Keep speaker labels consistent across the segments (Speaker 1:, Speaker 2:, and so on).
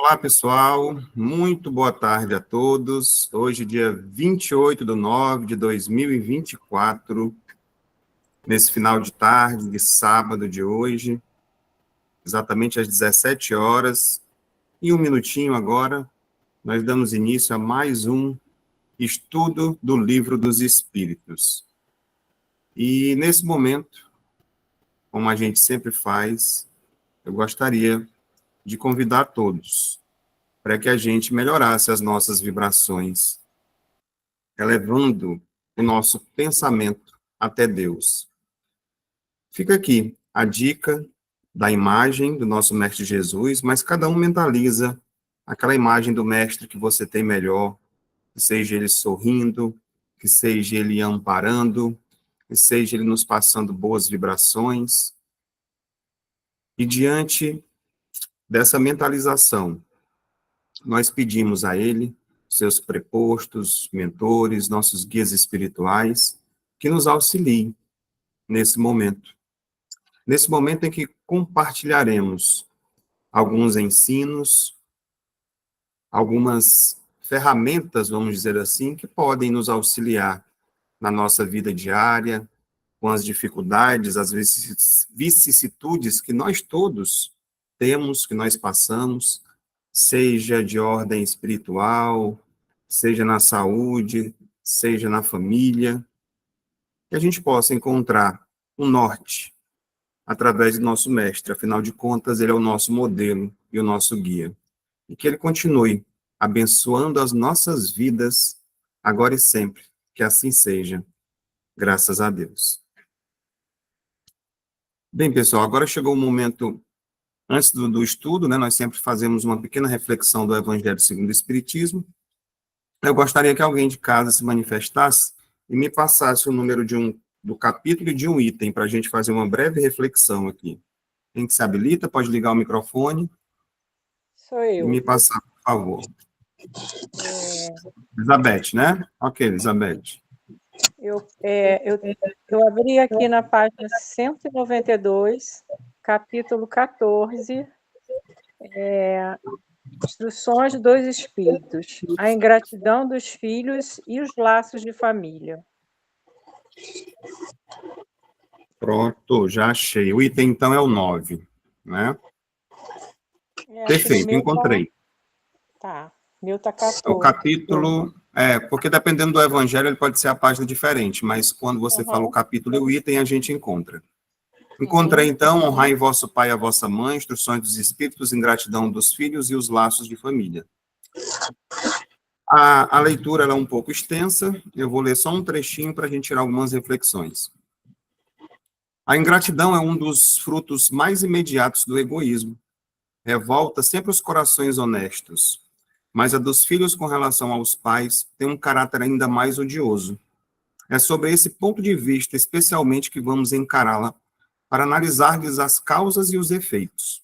Speaker 1: Olá, pessoal. Muito boa tarde a todos. Hoje, dia 28/9/2024, nesse final de tarde, de sábado de hoje, exatamente às 17 horas, e um minutinho agora, nós damos início a mais um estudo do Livro dos Espíritos. E, nesse momento, como a gente sempre faz, eu gostaria de convidar todos para que a gente melhorasse as nossas vibrações, elevando o nosso pensamento até Deus. Fica aqui a dica da imagem do nosso Mestre Jesus, mas cada um mentaliza aquela imagem do Mestre que você tem melhor, que seja ele sorrindo, que seja ele amparando, que seja ele nos passando boas vibrações. E diante dessa mentalização, nós pedimos a ele, seus prepostos, mentores, nossos guias espirituais, que nos auxiliem nesse momento. Nesse momento em que compartilharemos alguns ensinos, algumas ferramentas, vamos dizer assim, que podem nos auxiliar na nossa vida diária, com as dificuldades, as vicissitudes que nós todos temos, que nós passamos, seja de ordem espiritual, seja na saúde, seja na família, que a gente possa encontrar um norte através do nosso mestre. Afinal de contas, ele é o nosso modelo e o nosso guia. E que ele continue abençoando as nossas vidas, agora e sempre. Que assim seja. Graças a Deus. Bem, pessoal, agora chegou o momento, antes do estudo, né, nós sempre fazemos uma pequena reflexão do Evangelho segundo o Espiritismo. Eu gostaria que alguém de casa se manifestasse e me passasse o número do capítulo e de um item, para a gente fazer uma breve reflexão aqui. Quem que se habilita, pode ligar o microfone.
Speaker 2: Sou eu.
Speaker 1: E me passar, por favor. Elizabeth, né? Ok, Elizabeth.
Speaker 2: Eu abri aqui na página 192, capítulo 14, Instruções dos Espíritos, a ingratidão dos filhos e os laços de família.
Speaker 1: Pronto, já achei. O item, então, é o 9, né? Perfeito, encontrei.
Speaker 2: Tá, meu tá 14.
Speaker 1: O capítulo, porque dependendo do evangelho, ele pode ser a página diferente, mas quando você fala o capítulo e o item, a gente encontra. Encontrei, então, honrai vosso pai e a vossa mãe, instruções dos espíritos, ingratidão dos filhos e os laços de família. A leitura ela é um pouco extensa, eu vou ler só um trechinho para a gente tirar algumas reflexões. A ingratidão é um dos frutos mais imediatos do egoísmo. Revolta sempre os corações honestos, mas a dos filhos com relação aos pais tem um caráter ainda mais odioso. É sobre esse ponto de vista, especialmente, que vamos encará-la para analisar-lhes as causas e os efeitos.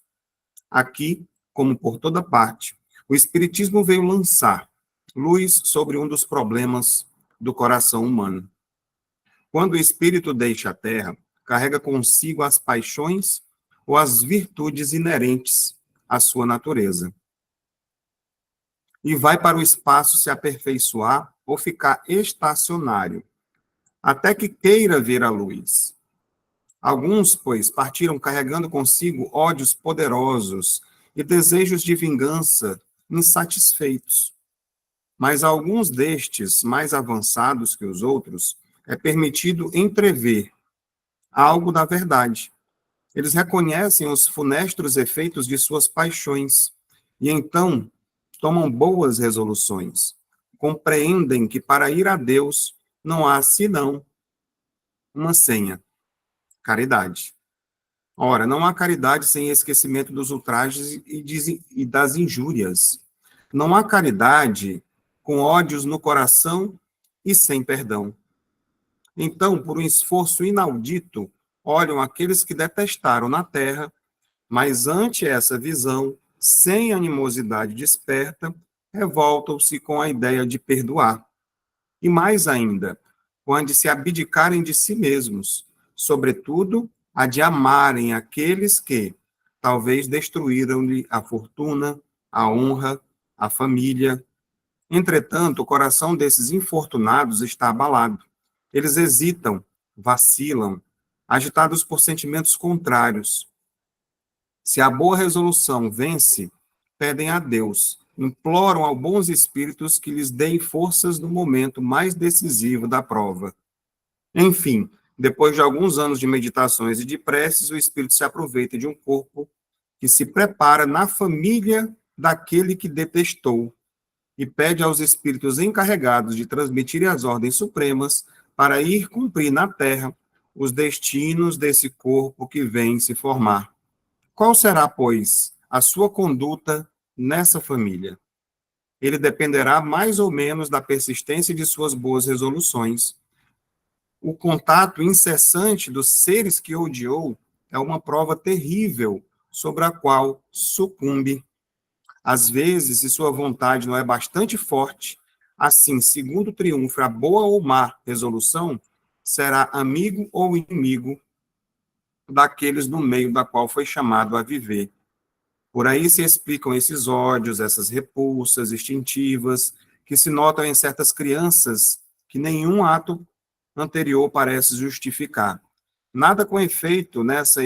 Speaker 1: Aqui, como por toda parte, o Espiritismo veio lançar luz sobre um dos problemas do coração humano. Quando o espírito deixa a Terra, carrega consigo as paixões ou as virtudes inerentes à sua natureza. E vai para o espaço se aperfeiçoar ou ficar estacionário, até que queira ver a luz. Alguns, pois, partiram carregando consigo ódios poderosos e desejos de vingança insatisfeitos. Mas a alguns destes, mais avançados que os outros, é permitido entrever algo da verdade. Eles reconhecem os funestos efeitos de suas paixões e então tomam boas resoluções. Compreendem que para ir a Deus não há senão uma senha: caridade. Ora, não há caridade sem esquecimento dos ultrajes e das injúrias. Não há caridade com ódios no coração e sem perdão. Então, por um esforço inaudito, olham aqueles que detestaram na terra, mas ante essa visão, sem animosidade desperta, revoltam-se com a ideia de perdoar. E mais ainda, quando se abdicarem de si mesmos, sobretudo, a de amarem aqueles que talvez destruíram-lhe a fortuna, a honra, a família. Entretanto, o coração desses infortunados está abalado. Eles hesitam, vacilam, agitados por sentimentos contrários. Se a boa resolução vence, pedem a Deus, imploram aos bons espíritos que lhes deem forças no momento mais decisivo da prova. Enfim, depois de alguns anos de meditações e de preces, o espírito se aproveita de um corpo que se prepara na família daquele que detestou e pede aos espíritos encarregados de transmitirem as ordens supremas para ir cumprir na terra os destinos desse corpo que vem se formar. Qual será, pois, a sua conduta nessa família? Ele dependerá mais ou menos da persistência de suas boas resoluções. O contato incessante dos seres que odiou é uma prova terrível sobre a qual sucumbe. Às vezes, se sua vontade não é bastante forte, assim, segundo triunfa a boa ou má resolução, será amigo ou inimigo daqueles no meio da qual foi chamado a viver. Por aí se explicam esses ódios, essas repulsas instintivas, que se notam em certas crianças que nenhum ato anterior parece justificar. Nada com efeito nessa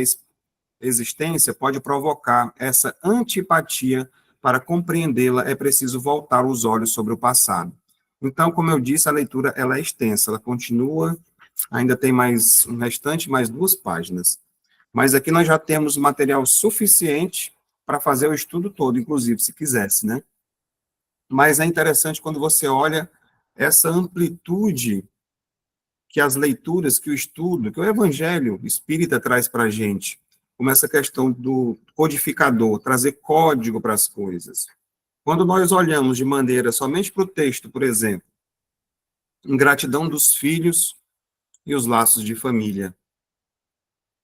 Speaker 1: existência pode provocar essa antipatia. Para compreendê-la, é preciso voltar os olhos sobre o passado. Então, como eu disse, a leitura ela é extensa, ela continua, ainda tem mais um restante, mais 2 páginas. Mas aqui nós já temos material suficiente para fazer o estudo todo, inclusive, se quisesse, né? Mas é interessante quando você olha essa amplitude que as leituras, que o estudo, que o Evangelho Espírita traz para a gente, como essa questão do codificador, trazer código para as coisas. Quando nós olhamos de maneira somente para o texto, por exemplo, ingratidão dos filhos e os laços de família,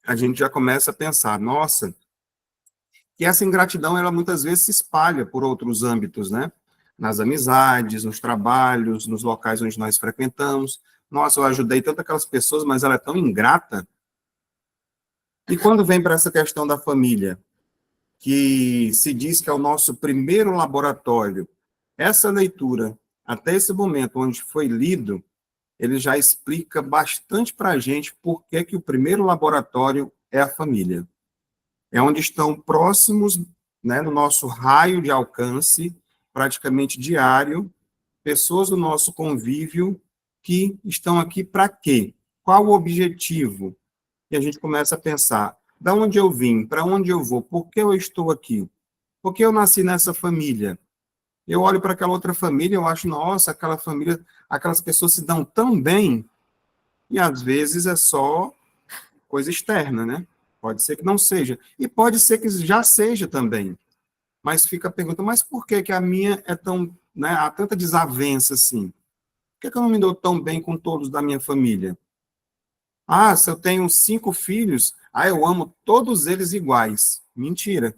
Speaker 1: a gente já começa a pensar, nossa, que essa ingratidão, ela muitas vezes se espalha por outros âmbitos, né? Nas amizades, nos trabalhos, nos locais onde nós frequentamos. Nossa, eu ajudei tanto aquelas pessoas, mas ela é tão ingrata. E quando vem para essa questão da família, que se diz que é o nosso primeiro laboratório, essa leitura, até esse momento onde foi lido, ele já explica bastante para a gente por que que o primeiro laboratório é a família. É onde estão próximos, né, no nosso raio de alcance, praticamente diário, pessoas do nosso convívio que estão aqui para quê? Qual o objetivo? E a gente começa a pensar, da onde eu vim, para onde eu vou, por que eu estou aqui? Por que eu nasci nessa família? Eu olho para aquela outra família, eu acho, nossa, aquela família, aquelas pessoas se dão tão bem, e às vezes é só coisa externa, né? Pode ser que não seja. E pode ser que já seja também. Mas fica a pergunta, mas por que que a minha é tão, né, há tanta desavença assim? Por que que eu não me dou tão bem com todos da minha família? Ah, se eu tenho 5 filhos, eu amo todos eles iguais. Mentira.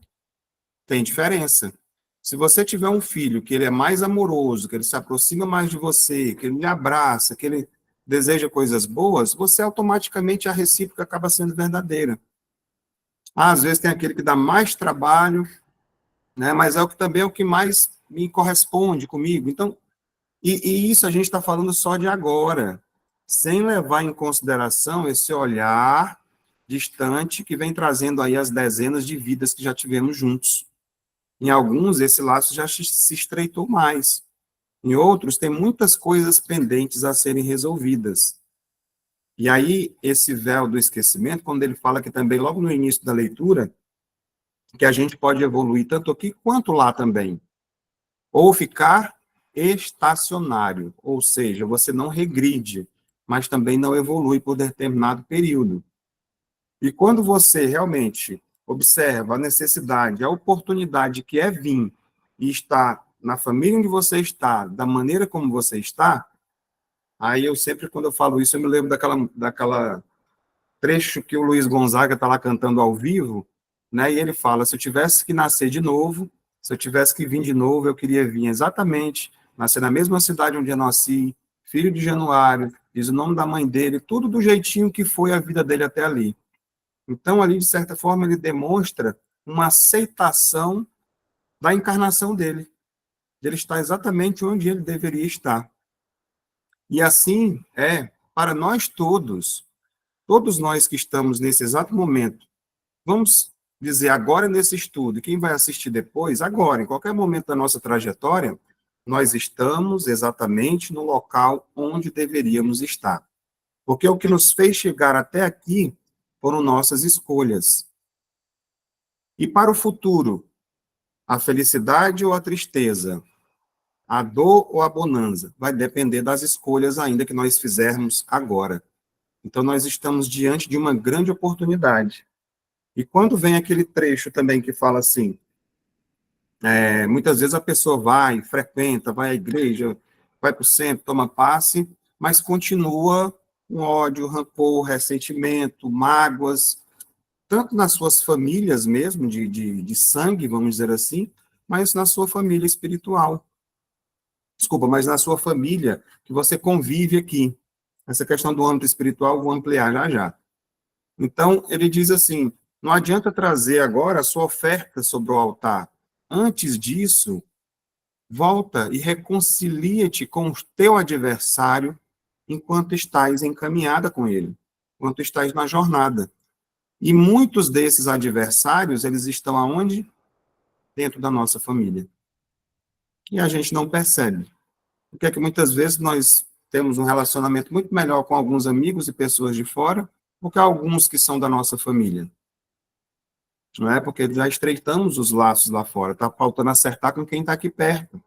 Speaker 1: Tem diferença. Se você tiver um filho que ele é mais amoroso, que ele se aproxima mais de você, que ele lhe abraça, que ele deseja coisas boas, você automaticamente a recíproca acaba sendo verdadeira. Às vezes tem aquele que dá mais trabalho, né, mas é o que também é o que mais me corresponde comigo. Então, e isso a gente está falando só de agora, sem levar em consideração esse olhar distante que vem trazendo aí as dezenas de vidas que já tivemos juntos. Em alguns, esse laço já se estreitou mais. Em outros, tem muitas coisas pendentes a serem resolvidas. E aí, esse véu do esquecimento, quando ele fala que também, logo no início da leitura, que a gente pode evoluir tanto aqui quanto lá também. Ou ficar estacionário, ou seja, você não regride, mas também não evolui por determinado período. E quando você realmente observa a necessidade, a oportunidade que é vir e estar na família onde você está, da maneira como você está, aí eu sempre, quando eu falo isso, eu me lembro daquela trecho que o Luiz Gonzaga está lá cantando ao vivo, né? E ele fala: se eu tivesse que nascer de novo, se eu tivesse que vir de novo, eu queria vir exatamente, nascer na mesma cidade onde eu nasci, filho de Januário, diz o nome da mãe dele, tudo do jeitinho que foi a vida dele até ali. Então, ali, de certa forma, ele demonstra uma aceitação da encarnação dele. Ele está exatamente onde ele deveria estar. E assim é para nós todos nós que estamos nesse exato momento. Vamos dizer agora nesse estudo, quem vai assistir depois, agora, em qualquer momento da nossa trajetória, nós estamos exatamente no local onde deveríamos estar. Porque o que nos fez chegar até aqui foram nossas escolhas. E para o futuro, a felicidade ou a tristeza, a dor ou a bonança, vai depender das escolhas ainda que nós fizermos agora. Então, nós estamos diante de uma grande oportunidade. E quando vem aquele trecho também que fala assim, muitas vezes a pessoa vai, frequenta, vai à igreja, vai para o centro, toma passe, mas continua com ódio, rancor, ressentimento, mágoas, tanto nas suas famílias mesmo, de sangue, vamos dizer assim, mas na sua família espiritual. Desculpa, mas na sua família que você convive aqui. Essa questão do âmbito espiritual, vou ampliar já já. Então, ele diz assim, não adianta trazer agora a sua oferta sobre o altar. Antes disso, volta e reconcilia-te com o teu adversário enquanto estás encaminhada com ele, enquanto estás na jornada. E muitos desses adversários, eles estão aonde? Dentro da nossa família. E a gente não percebe. Porque é que muitas vezes nós temos um relacionamento muito melhor com alguns amigos e pessoas de fora do que alguns que são da nossa família. Não é? Porque já estreitamos os laços lá fora, está faltando acertar com quem está aqui perto.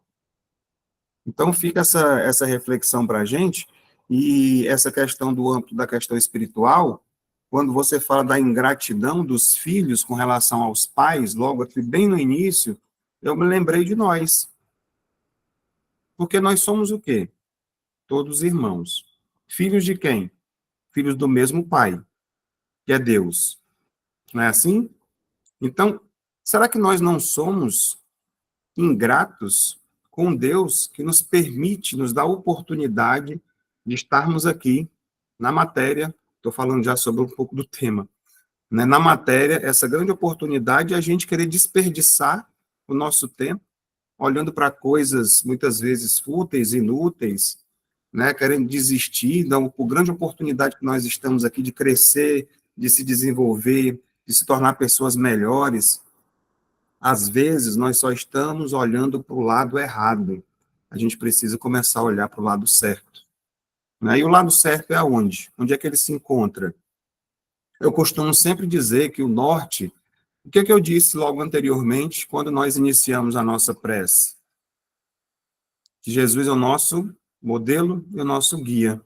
Speaker 1: Então fica essa reflexão para a gente, e essa questão do âmbito da questão espiritual, quando você fala da ingratidão dos filhos com relação aos pais, logo aqui bem no início, eu me lembrei de nós. Porque nós somos o quê? Todos irmãos. Filhos de quem? Filhos do mesmo pai, que é Deus. Não é assim? Então, será que nós não somos ingratos com Deus que nos permite, nos dá a oportunidade de estarmos aqui na matéria? Estou falando já sobre um pouco do tema. Né? Na matéria, essa grande oportunidade é a gente querer desperdiçar o nosso tempo, olhando para coisas muitas vezes fúteis, inúteis, né? Querendo desistir da grande oportunidade que nós estamos aqui de crescer, de se desenvolver, de se tornar pessoas melhores. Às vezes, nós só estamos olhando para o lado errado. A gente precisa começar a olhar para o lado certo. Né? E o lado certo é aonde? Onde é que ele se encontra? Eu costumo sempre dizer que o norte, o que é que eu disse logo anteriormente, quando nós iniciamos a nossa prece? Que Jesus é o nosso modelo e o nosso guia.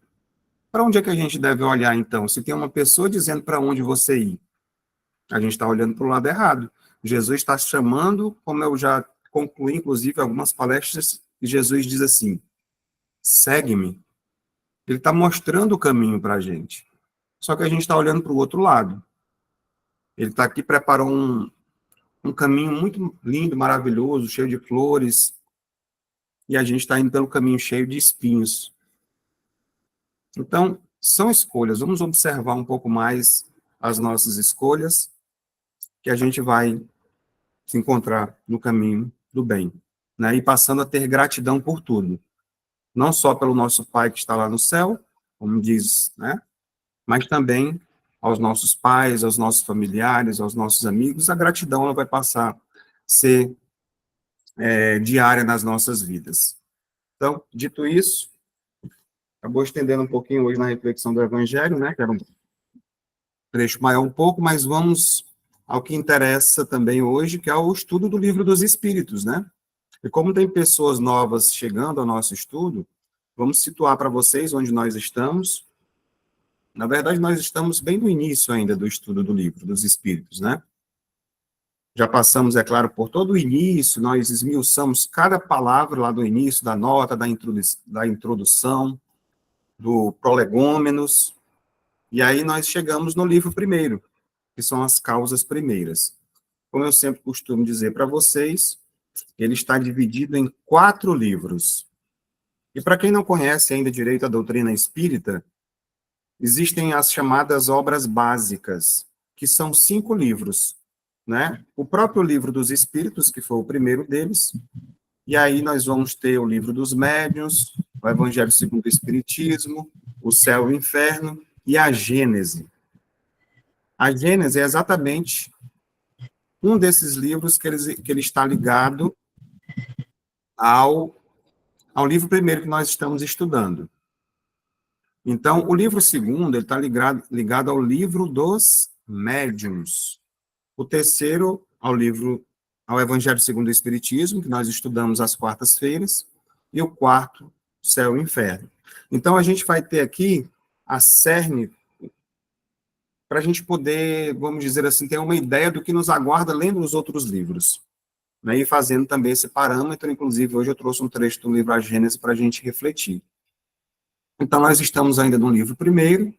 Speaker 1: Para onde é que a gente deve olhar, então? Se tem uma pessoa dizendo para onde você ir, a gente está olhando para o lado errado. Jesus está chamando, como eu já concluí, inclusive, algumas palestras, que Jesus diz assim, segue-me. Ele está mostrando o caminho para a gente. Só que a gente está olhando para o outro lado. Ele está aqui, preparou um caminho muito lindo, maravilhoso, cheio de flores, e a gente está indo pelo caminho cheio de espinhos. Então, são escolhas. Vamos observar um pouco mais as nossas escolhas, que a gente vai se encontrar no caminho do bem, né? E passando a ter gratidão por tudo. Não só pelo nosso Pai que está lá no céu, como diz, né? Mas também aos nossos pais, aos nossos familiares, aos nossos amigos. A gratidão ela vai passar a ser diária nas nossas vidas. Então, dito isso, acabou estendendo um pouquinho hoje na reflexão do Evangelho, né? Que era um trecho maior um pouco, mas vamos ao que interessa também hoje, que é o estudo do Livro dos Espíritos, né? E como tem pessoas novas chegando ao nosso estudo, vamos situar para vocês onde nós estamos. Na verdade, nós estamos bem no início ainda do estudo do Livro dos Espíritos, né? Já passamos, é claro, por todo o início, nós esmiuçamos cada palavra lá do início, da nota, da introdução, do prolegômenos, e aí nós chegamos no livro primeiro, que são as causas primeiras. Como eu sempre costumo dizer para vocês, ele está dividido em 4 livros. E para quem não conhece ainda direito a doutrina espírita, existem as chamadas obras básicas, que são 5 livros. né? O próprio livro dos Espíritos, que foi o primeiro deles, e aí nós vamos ter o livro dos Médiuns, o Evangelho segundo o Espiritismo, o Céu e o Inferno e a Gênese. A Gênese é exatamente um desses livros que ele está ligado ao livro primeiro que nós estamos estudando. Então, o livro segundo, ele está ligado ao livro dos Médiuns. O terceiro, ao Evangelho segundo o Espiritismo, que nós estudamos às quartas-feiras, e o quarto, Céu e Inferno. Então, a gente vai ter aqui a cerne para a gente poder, vamos dizer assim, ter uma ideia do que nos aguarda lendo os outros livros, né, e fazendo também esse parâmetro. Inclusive, hoje eu trouxe um trecho do livro A Gênese para a gente refletir. Então, nós estamos ainda no livro primeiro,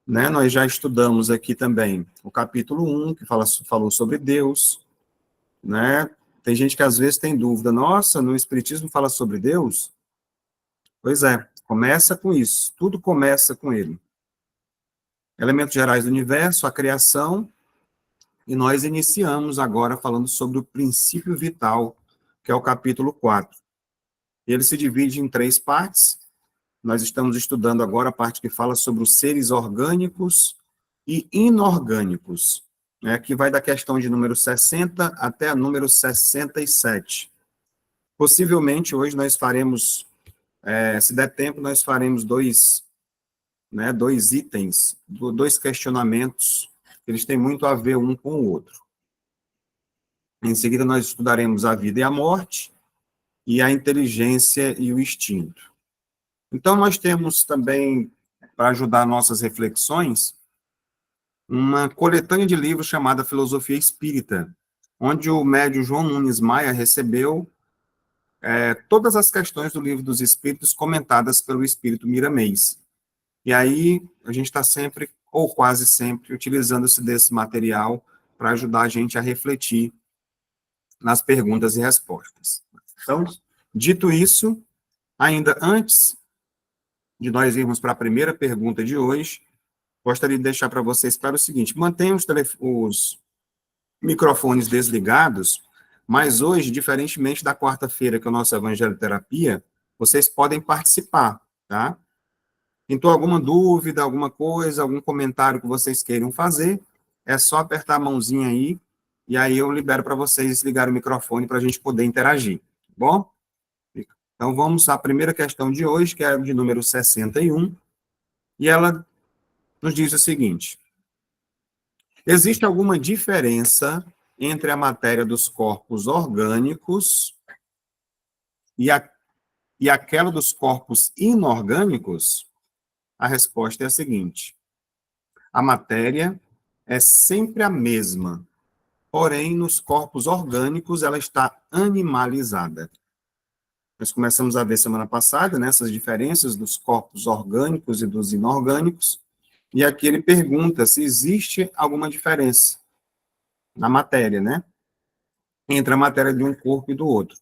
Speaker 1: né, nós já estudamos aqui também o capítulo 1, que falou sobre Deus, né? Tem gente que às vezes tem dúvida, nossa, no Espiritismo fala sobre Deus? Pois é, começa com isso, tudo começa com ele. Elementos gerais do universo, a criação, e nós iniciamos agora falando sobre o princípio vital, que é o capítulo 4. Ele se divide em 3 partes. Nós estamos estudando agora a parte que fala sobre os seres orgânicos e inorgânicos, né, que vai da questão de número 60 até a número 67. Possivelmente, hoje nós faremos, se der tempo, nós faremos dois itens, 2 questionamentos, eles têm muito a ver um com o outro. Em seguida, nós estudaremos a vida e a morte, e a inteligência e o instinto. Então, nós temos também, para ajudar nossas reflexões, uma coletânea de livros chamada Filosofia Espírita, onde o médium João Nunes Maia recebeu todas as questões do Livro dos Espíritos comentadas pelo Espírito Miramês. E aí, a gente está sempre, ou quase sempre, utilizando-se desse material para ajudar a gente a refletir nas perguntas e respostas. Então, dito isso, ainda antes de nós irmos para a primeira pergunta de hoje, gostaria de deixar para vocês claro o seguinte: mantenham os microfones desligados, mas hoje, diferentemente da quarta-feira, que é o nosso Evangelho Terapia, vocês podem participar, tá? Então, alguma dúvida, alguma coisa, algum comentário que vocês queiram fazer, é só apertar a mãozinha aí, e aí eu libero para vocês ligar o microfone para a gente poder interagir, tá bom? Então, vamos à primeira questão de hoje, que é de número 61, e ela nos diz o seguinte: existe alguma diferença entre a matéria dos corpos orgânicos e aquela dos corpos inorgânicos? A resposta é a seguinte: a matéria é sempre a mesma, porém, nos corpos orgânicos ela está animalizada. Nós começamos a ver semana passada, né, essas diferenças dos corpos orgânicos e dos inorgânicos, e aqui ele pergunta se existe alguma diferença na matéria, né, entre a matéria de um corpo e do outro.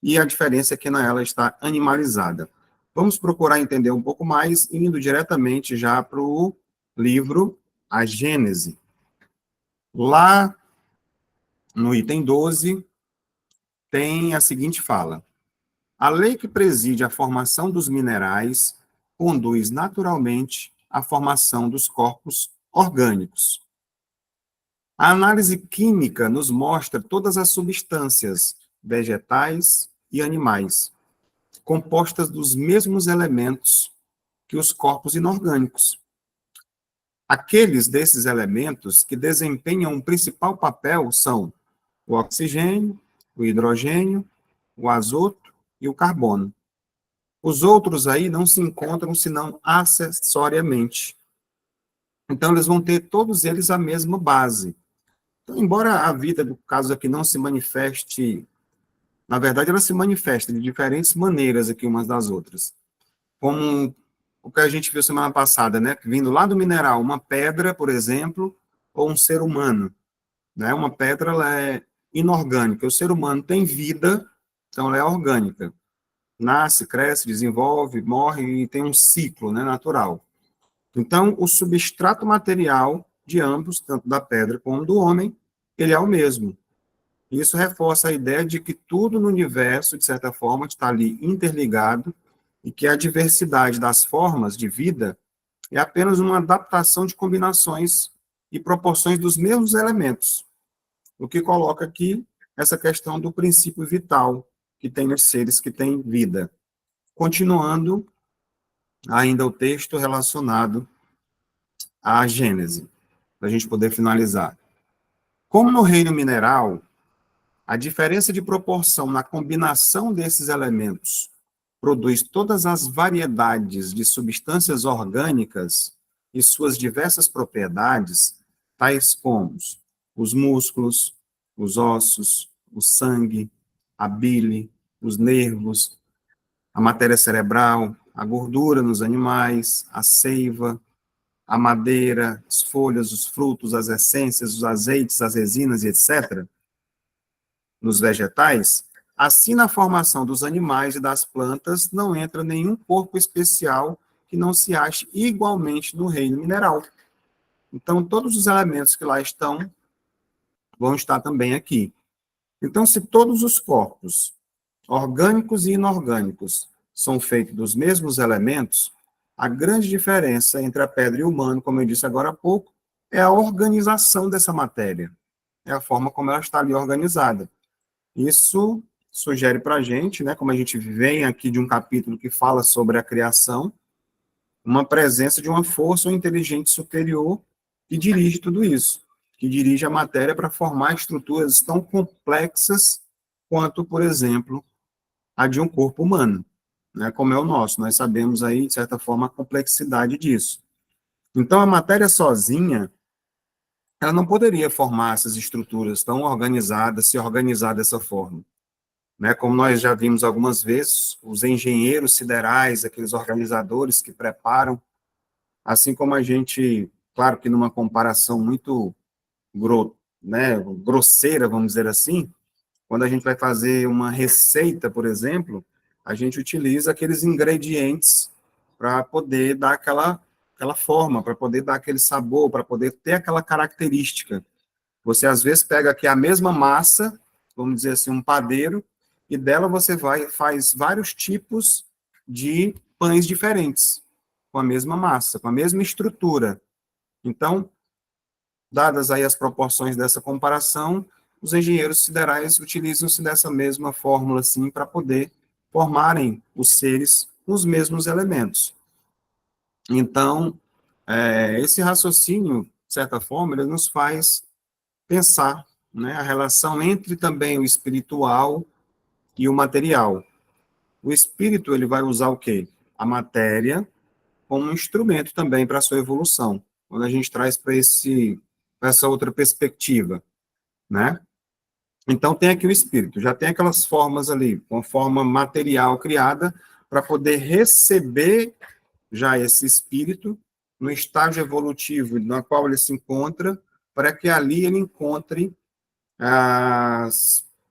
Speaker 1: E a diferença é que ela está animalizada. Vamos procurar entender um pouco mais, indo diretamente já para o livro A Gênese. Lá no item 12, tem a seguinte fala: a lei que preside a formação dos minerais conduz naturalmente à formação dos corpos orgânicos. A análise química nos mostra todas as substâncias vegetais e animais, compostas dos mesmos elementos que os corpos inorgânicos. Aqueles desses elementos que desempenham um principal papel são o oxigênio, o hidrogênio, o azoto e o carbono. Os outros aí não se encontram senão acessoriamente. Então, eles vão ter todos eles a mesma base. Então, embora a vida, no caso aqui, não se manifeste, na verdade, ela se manifesta de diferentes maneiras aqui umas das outras. Como o que a gente viu semana passada, né? Vindo lá do mineral, uma pedra, por exemplo, ou um ser humano, né? Uma pedra, ela é inorgânica. O ser humano tem vida, então ela é orgânica. Nasce, cresce, desenvolve, morre e tem um ciclo, né, natural. Então, o substrato material de ambos, tanto da pedra como do homem, ele é o mesmo. Isso reforça a ideia de que tudo no universo, de certa forma, está ali interligado e que a diversidade das formas de vida é apenas uma adaptação de combinações e proporções dos mesmos elementos, o que coloca aqui essa questão do princípio vital que tem nos seres que têm vida. Continuando ainda o texto relacionado à Gênese, para a gente poder finalizar. Como no reino mineral, a diferença de proporção na combinação desses elementos produz todas as variedades de substâncias orgânicas e suas diversas propriedades, tais como os músculos, os ossos, o sangue, a bile, os nervos, a matéria cerebral, a gordura nos animais, a seiva, a madeira, as folhas, os frutos, as essências, os azeites, as resinas e etc., nos vegetais, assim na formação dos animais e das plantas não entra nenhum corpo especial que não se ache igualmente no reino mineral. Então, todos os elementos que lá estão vão estar também aqui. Então, se todos os corpos, orgânicos e inorgânicos, são feitos dos mesmos elementos, a grande diferença entre a pedra e o humano, como eu disse agora há pouco, é a organização dessa matéria. É a forma como ela está ali organizada. Isso sugere para a gente, né, como a gente vem aqui de um capítulo que fala sobre a criação, uma presença de uma força ou inteligente superior que dirige tudo isso, que dirige a matéria para formar estruturas tão complexas quanto, por exemplo, a de um corpo humano, né, como é o nosso. Nós sabemos aí, de certa forma, a complexidade disso. Então, a matéria sozinha, ela não poderia formar essas estruturas tão organizadas, se organizar dessa forma. Né, como nós já vimos algumas vezes, os engenheiros siderais, aqueles organizadores que preparam, assim como a gente, claro que numa comparação muito grosseira, vamos dizer assim, quando a gente vai fazer uma receita, por exemplo, a gente utiliza aqueles ingredientes para poder dar aquela forma, para poder dar aquele sabor, para poder ter aquela característica. Você, às vezes, pega aqui a mesma massa, vamos dizer assim, um padeiro, e dela você faz vários tipos de pães diferentes, com a mesma massa, com a mesma estrutura. Então, dadas aí as proporções dessa comparação, os engenheiros siderais utilizam-se dessa mesma fórmula, assim, para poder formarem os seres com os mesmos elementos. Então, esse raciocínio, de certa forma, ele nos faz pensar, né, a relação entre também o espiritual e o material. O espírito, ele vai usar o quê? A matéria como um instrumento também para a sua evolução, quando a gente traz para essa outra perspectiva, né? Então, tem aqui o espírito, já tem aquelas formas ali, uma forma material criada para poder receber já esse espírito no estágio evolutivo no qual ele se encontra, para que ali ele encontre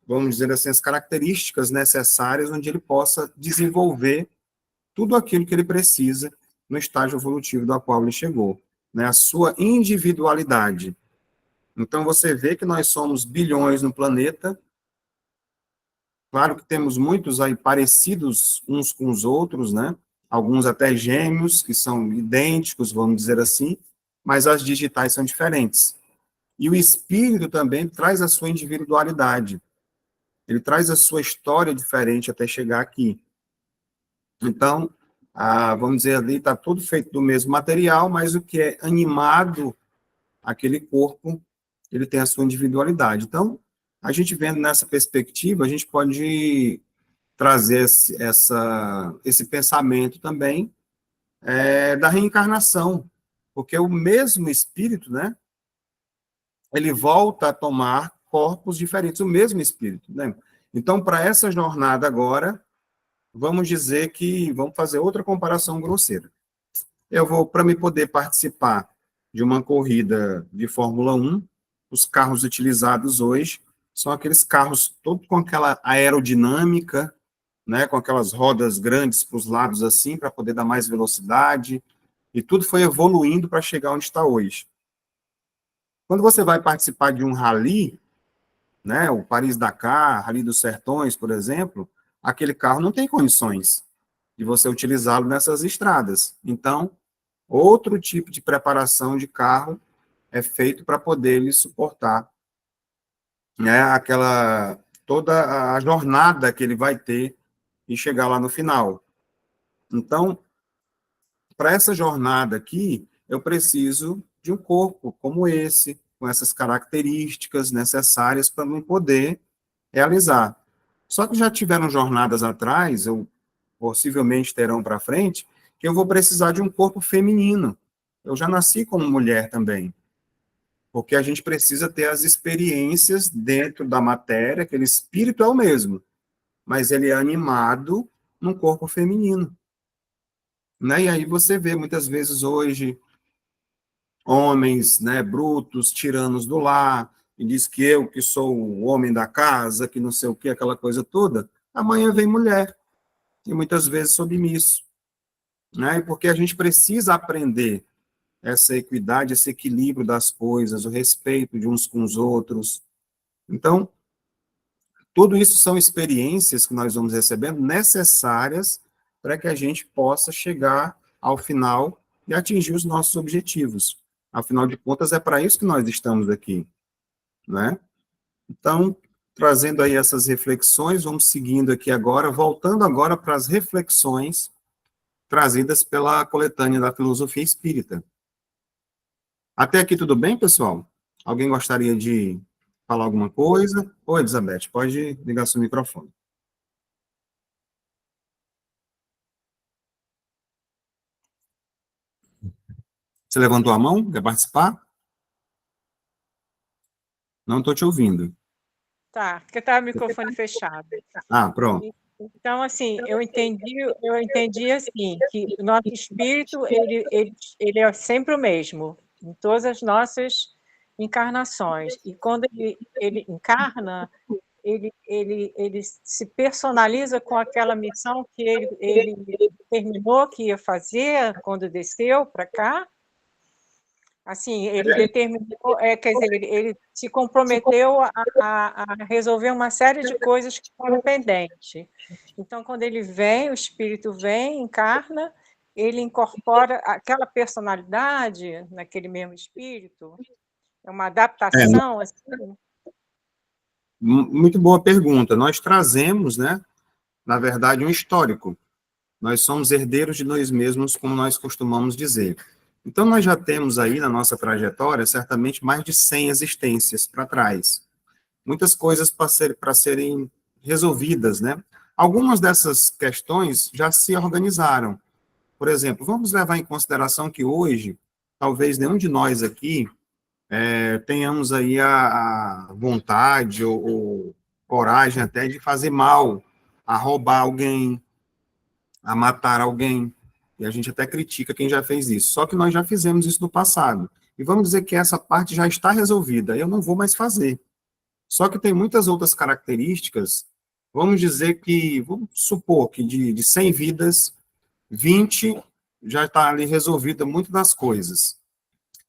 Speaker 1: vamos dizer assim, as características necessárias onde ele possa desenvolver tudo aquilo que ele precisa no estágio evolutivo do qual ele chegou, né? A sua individualidade. Então, você vê que nós somos bilhões no planeta. Claro que temos muitos aí parecidos uns com os outros, né? Alguns até gêmeos, que são idênticos, vamos dizer assim, mas as digitais são diferentes. E o espírito também traz a sua individualidade. Ele traz a sua história diferente até chegar aqui. Então, vamos dizer ali, está tudo feito do mesmo material, mas o que é animado, aquele corpo, ele tem a sua individualidade. Então, a gente vendo nessa perspectiva, a gente pode trazer esse pensamento também da reencarnação, porque o mesmo espírito, né, ele volta a tomar corpos diferentes, o mesmo espírito, né? Então, para essa jornada agora, vamos dizer que vamos fazer outra comparação grosseira. Eu vou, para me poder participar de uma corrida de Fórmula 1, os carros utilizados hoje são aqueles carros todos com aquela aerodinâmica, né, com aquelas rodas grandes para os lados assim, para poder dar mais velocidade, e tudo foi evoluindo para chegar onde está hoje. Quando você vai participar de um rally, né? O Paris-Dakar, ali dos Sertões, por exemplo, aquele carro não tem condições de você utilizá-lo nessas estradas. Então, outro tipo de preparação de carro é feito para poder ele suportar, né, aquela toda a jornada que ele vai ter e chegar lá no final. Então, para essa jornada aqui, eu preciso de um corpo como esse, com essas características necessárias para me poder realizar. Só que já tiveram jornadas atrás, ou possivelmente terão para frente, que eu vou precisar de um corpo feminino. Eu já nasci como mulher também, porque a gente precisa ter as experiências dentro da matéria, aquele espírito é o mesmo, mas ele é animado num corpo feminino. Né? E aí você vê muitas vezes hoje homens, né, brutos, tiranos do lar, e diz que eu que sou o homem da casa, que não sei o que, aquela coisa toda. Amanhã vem mulher, e muitas vezes submisso. Né? Porque a gente precisa aprender essa equidade, esse equilíbrio das coisas, o respeito de uns com os outros. Então, tudo isso são experiências que nós vamos recebendo necessárias para que a gente possa chegar ao final e atingir os nossos objetivos. Afinal de contas, é para isso que nós estamos aqui, né? Então, trazendo aí essas reflexões, vamos seguindo aqui agora, voltando agora para as reflexões trazidas pela coletânea da filosofia espírita. Até aqui tudo bem, pessoal? Alguém gostaria de falar alguma coisa? Oi, Elizabeth, pode ligar seu microfone. Você levantou a mão? Quer participar? Não estou te ouvindo.
Speaker 2: Tá, porque estava o microfone fechado.
Speaker 1: Ah, pronto.
Speaker 2: Então, assim, eu entendi assim, que o nosso espírito, ele é sempre o mesmo, em todas as nossas encarnações. E quando ele encarna, ele se personaliza com aquela missão que ele determinou que ia fazer quando desceu para cá. Assim, ele determinou, quer dizer, ele se comprometeu a resolver uma série de coisas que foram pendentes. Então, quando ele vem, o espírito vem, encarna, ele incorpora aquela personalidade naquele mesmo espírito. É uma adaptação, assim.
Speaker 1: Muito boa pergunta. Nós trazemos, né, na verdade, um histórico. Nós somos herdeiros de nós mesmos, como nós costumamos dizer. Então, nós já temos aí na nossa trajetória, certamente, mais de 100 existências para trás. Muitas coisas para serem resolvidas, né? Algumas dessas questões já se organizaram. Por exemplo, vamos levar em consideração que hoje, talvez nenhum de nós aqui tenhamos aí a vontade ou coragem até de fazer mal, a roubar alguém, a matar alguém. E a gente até critica quem já fez isso. Só que nós já fizemos isso no passado. E vamos dizer que essa parte já está resolvida. Eu não vou mais fazer. Só que tem muitas outras características. Vamos dizer que, vamos supor que de 100 vidas, 20 já está ali resolvida muitas das coisas.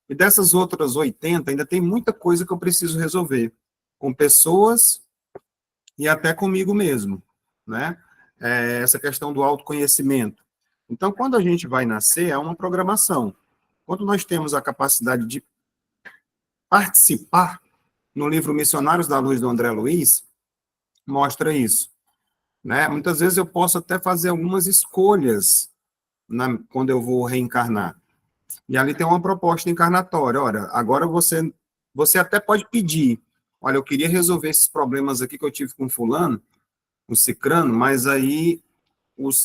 Speaker 1: E dessas outras 80, ainda tem muita coisa que eu preciso resolver. Com pessoas e até comigo mesmo, né? Essa questão do autoconhecimento. Então, quando a gente vai nascer, é uma programação. Quando nós temos a capacidade de participar, no livro Missionários da Luz, do André Luiz, mostra isso. Né? Muitas vezes eu posso até fazer algumas escolhas quando eu vou reencarnar. E ali tem uma proposta encarnatória. Olha, agora você até pode pedir, olha, eu queria resolver esses problemas aqui que eu tive com fulano, com cicrano, mas aí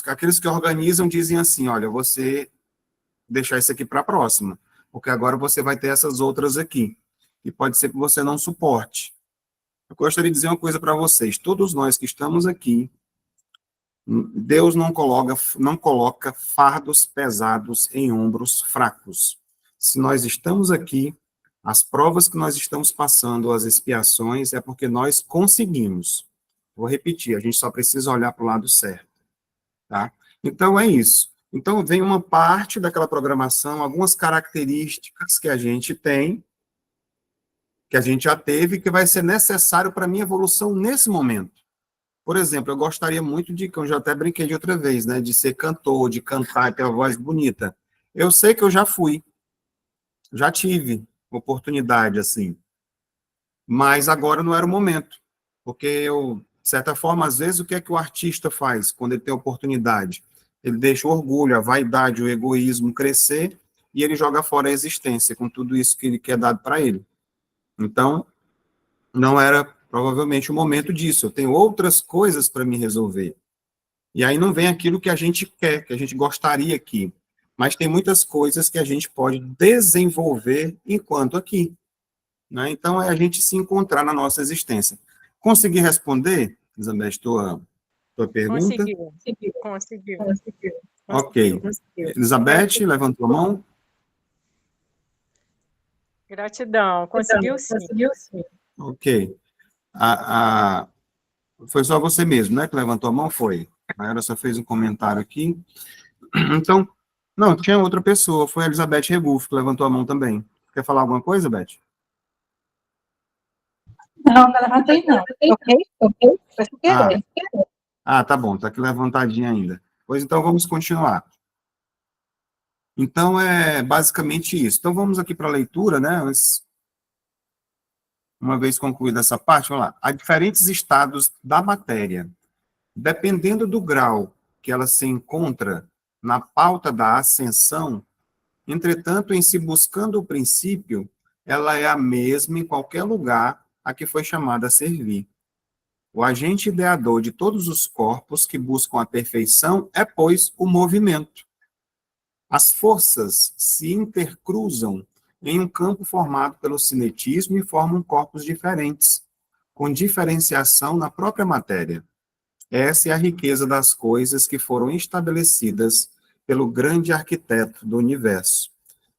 Speaker 1: aqueles que organizam dizem assim, olha, você deixar isso aqui para a próxima, porque agora você vai ter essas outras aqui. E pode ser que você não suporte. Eu gostaria de dizer uma coisa para vocês. Todos nós que estamos aqui, Deus não coloca fardos pesados em ombros fracos. Se nós estamos aqui, as provas que nós estamos passando, as expiações, é porque nós conseguimos. Vou repetir, a gente só precisa olhar para o lado certo. Tá? Então, é isso. Então, vem uma parte daquela programação, algumas características que a gente tem, que a gente já teve, que vai ser necessário para a minha evolução nesse momento. Por exemplo, eu gostaria muito de, que eu já até brinquei de outra vez, né, de ser cantor, de cantar, ter uma voz bonita. Eu sei que eu já fui, já tive oportunidade, assim, mas agora não era o momento, porque eu, de certa forma, às vezes, o que é que o artista faz quando ele tem oportunidade? Ele deixa o orgulho, a vaidade, o egoísmo crescer e ele joga fora a existência com tudo isso que é dado para ele. Então, não era provavelmente o momento disso. Eu tenho outras coisas para me resolver. E aí não vem aquilo que a gente quer, que a gente gostaria aqui. Mas tem muitas coisas que a gente pode desenvolver enquanto aqui. Né? Então, é a gente se encontrar na nossa existência. Consegui responder, Elizabeth, tua pergunta?
Speaker 2: Conseguiu, conseguiu,
Speaker 1: Ok.
Speaker 2: conseguiu.
Speaker 1: Elizabeth, levantou a mão?
Speaker 2: Gratidão, conseguiu sim.
Speaker 1: Ok. Foi só você mesmo, né, que levantou a mão? Foi. A Mayara só fez um comentário aqui. Então, não, tinha outra pessoa, foi a Elizabeth Rebuff, que levantou a mão também. Quer falar alguma coisa, Beth?
Speaker 3: Não, não levantei, não. Ok? Foi sem querer.
Speaker 1: Tá bom, tá aqui levantadinha ainda. Pois então, vamos continuar. Então, é basicamente isso. Então, vamos aqui para a leitura, né? Uma vez concluída essa parte, vamos lá. Há diferentes estados da matéria. Dependendo do grau que ela se encontra na pauta da ascensão, entretanto, em se buscando o princípio, ela é a mesma em qualquer lugar a que foi chamada a servir. O agente ideador de todos os corpos que buscam a perfeição é, pois, o movimento. As forças se intercruzam em um campo formado pelo cinetismo e formam corpos diferentes, com diferenciação na própria matéria. Essa é a riqueza das coisas que foram estabelecidas pelo grande arquiteto do universo.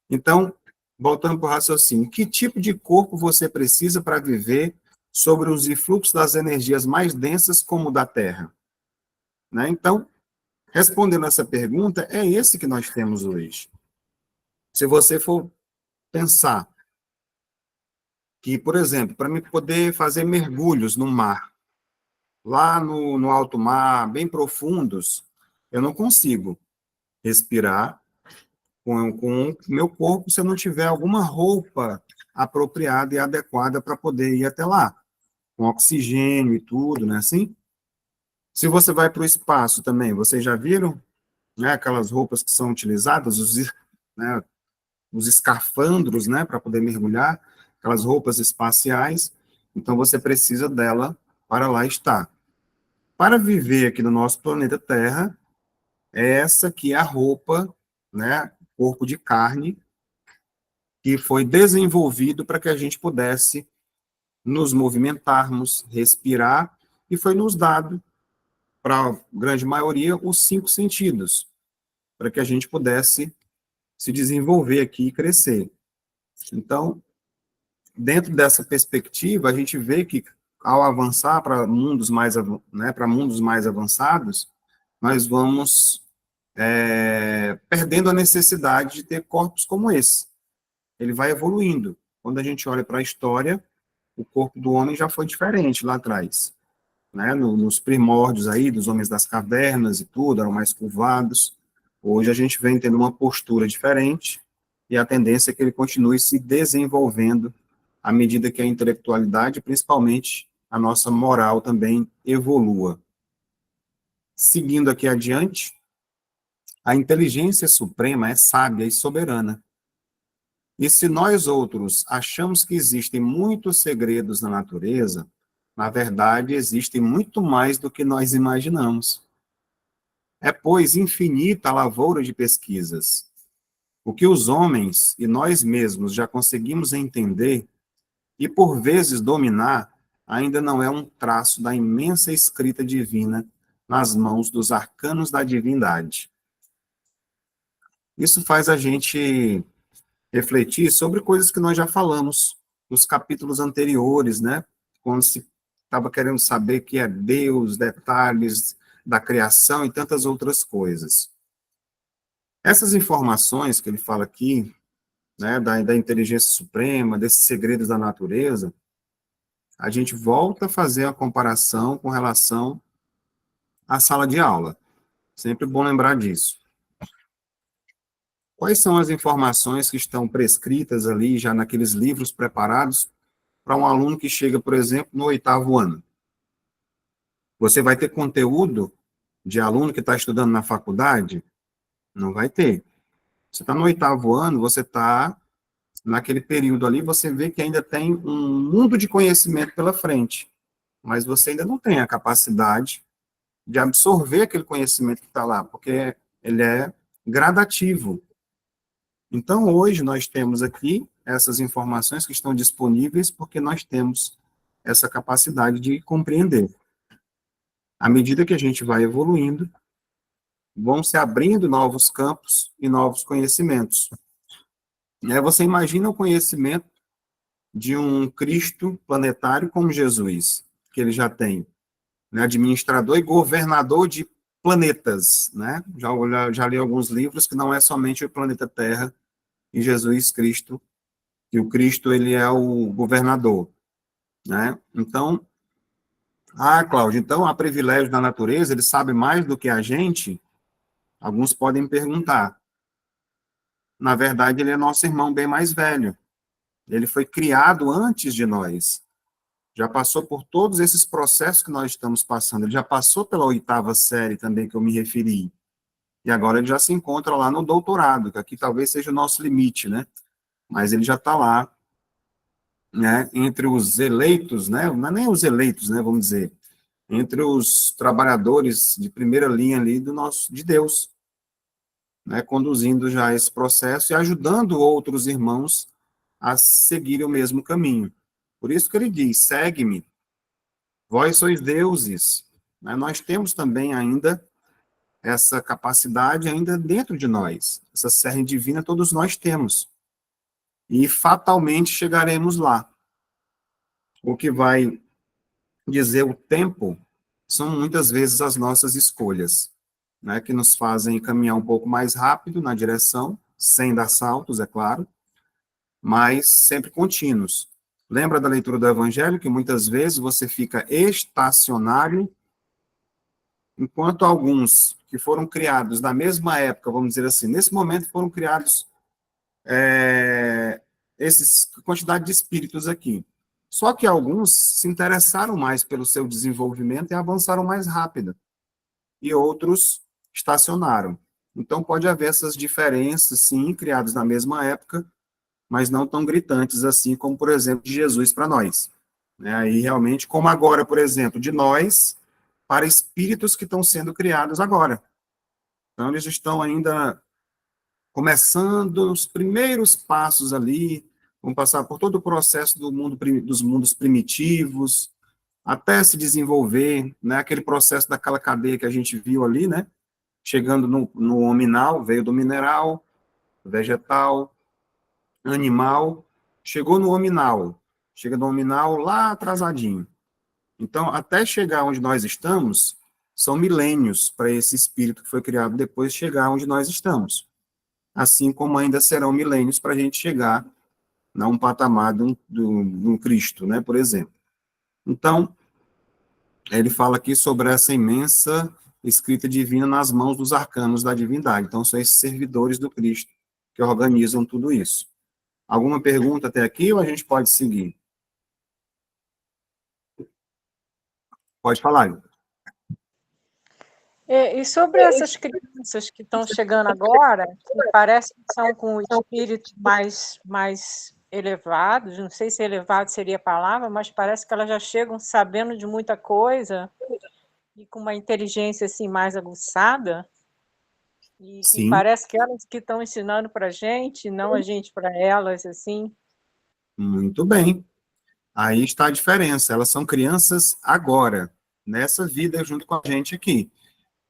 Speaker 1: Então, voltando para o raciocínio, que tipo de corpo você precisa para viver sobre os influxos das energias mais densas como o da Terra? Né? Então, respondendo essa pergunta, é esse que nós temos hoje. Se você for pensar que, por exemplo, para mim poder fazer mergulhos no mar, lá no alto mar, bem profundos, eu não consigo respirar com o meu corpo se eu não tiver alguma roupa apropriada e adequada para poder ir até lá, com oxigênio e tudo, né, assim? Se você vai para o espaço também, vocês já viram, né, aquelas roupas que são utilizadas, né, os escafandros, né, para poder mergulhar, aquelas roupas espaciais, então você precisa dela para lá estar. Para viver aqui no nosso planeta Terra, essa que é a roupa, né, corpo de carne, que foi desenvolvido para que a gente pudesse nos movimentarmos, respirar, e foi nos dado, para a grande maioria, os 5 sentidos, para que a gente pudesse se desenvolver aqui e crescer. Então, dentro dessa perspectiva, a gente vê que, ao avançar para mundos mais, né, para mundos mais avançados, nós vamos perdendo a necessidade de ter corpos como esse. Ele vai evoluindo. Quando a gente olha para a história, o corpo do homem já foi diferente lá atrás. Né? Nos primórdios aí, dos homens das cavernas e tudo, eram mais curvados. Hoje a gente vem tendo uma postura diferente e a tendência é que ele continue se desenvolvendo à medida que a intelectualidade, principalmente a nossa moral, também evolua. Seguindo aqui adiante, a inteligência suprema é sábia e soberana. E se nós outros achamos que existem muitos segredos na natureza, na verdade existem muito mais do que nós imaginamos. É, pois, infinita a lavoura de pesquisas. O que os homens e nós mesmos já conseguimos entender e por vezes dominar, ainda não é um traço da imensa escrita divina nas mãos dos arcanos da divindade. Isso faz a gente refletir sobre coisas que nós já falamos nos capítulos anteriores, né? Quando se estava querendo saber o que é Deus, detalhes da criação e tantas outras coisas. Essas informações que ele fala aqui, né, da inteligência suprema, desses segredos da natureza, a gente volta a fazer a comparação com relação à sala de aula. Sempre bom lembrar disso. Quais são as informações que estão prescritas ali, já naqueles livros preparados, para um aluno que chega, por exemplo, no 8º ano? Você vai ter conteúdo de aluno que está estudando na faculdade? Não vai ter. Você está no 8º ano, você está naquele período ali, você vê que ainda tem um mundo de conhecimento pela frente, mas você ainda não tem a capacidade de absorver aquele conhecimento que está lá, porque ele é gradativo. Então, hoje, nós temos aqui essas informações que estão disponíveis porque nós temos essa capacidade de compreender. À medida que a gente vai evoluindo, vão se abrindo novos campos e novos conhecimentos. Você imagina o conhecimento de um Cristo planetário como Jesus, que ele já tem, né, administrador e governador de planetas, né? Já li alguns livros que não é somente o planeta Terra e Jesus Cristo, e o Cristo, ele é o governador, né? Então, Cláudio, então há privilégio da natureza, ele sabe mais do que a gente? Alguns podem perguntar. Na verdade, ele é nosso irmão bem mais velho. Ele foi criado antes de nós. Já passou por todos esses processos que nós estamos passando. Ele já passou pela 8ª série também, que eu me referi. E agora ele já se encontra lá no doutorado, que aqui talvez seja o nosso limite, né? Mas ele já está lá, né, entre os eleitos, né? Não é nem os eleitos, né, vamos dizer, entre os trabalhadores de primeira linha ali de Deus, né, conduzindo já esse processo e ajudando outros irmãos a seguirem o mesmo caminho. Por isso que ele diz, segue-me, vós sois deuses. Né? Nós temos também ainda essa capacidade ainda dentro de nós. Essa serra divina todos nós temos. E fatalmente chegaremos lá. O que vai dizer o tempo são muitas vezes as nossas escolhas, né, que nos fazem caminhar um pouco mais rápido na direção, sem dar saltos, é claro, mas sempre contínuos. Lembra da leitura do Evangelho, que muitas vezes você fica estacionário, enquanto alguns que foram criados na mesma época, vamos dizer assim, nesse momento foram criados quantidade de espíritos aqui. Só que alguns se interessaram mais pelo seu desenvolvimento e avançaram mais rápido. E outros estacionaram. Então, pode haver essas diferenças, sim, criadas na mesma época, mas não tão gritantes assim como, por exemplo, de Jesus para nós. Aí, realmente, como agora, por exemplo, de nós para espíritos que estão sendo criados agora. Então, eles estão ainda começando os primeiros passos ali, vão passar por todo o processo dos mundos primitivos, até se desenvolver, né, aquele processo daquela cadeia que a gente viu ali, né, chegando no hominal, veio do mineral, vegetal, animal, chegou no hominal, chega no hominal lá atrasadinho. Então, até chegar onde nós estamos, são milênios para esse espírito que foi criado depois de chegar onde nós estamos. Assim como ainda serão milênios para a gente chegar a um patamar do Cristo, né, por exemplo. Então, ele fala aqui sobre essa imensa escrita divina nas mãos dos arcanos da divindade. Então, são esses servidores do Cristo que organizam tudo isso. Alguma pergunta até aqui ou a gente pode seguir? Pode falar.
Speaker 2: E sobre essas crianças que estão chegando agora, que parece que são com espíritos mais elevados, não sei se elevado seria a palavra, mas parece que elas já chegam sabendo de muita coisa e com uma inteligência assim mais aguçada, e que parece que elas que estão ensinando para a gente, não a gente para elas, assim.
Speaker 1: Muito bem. Aí está a diferença. Elas são crianças agora, nessa vida junto com a gente aqui.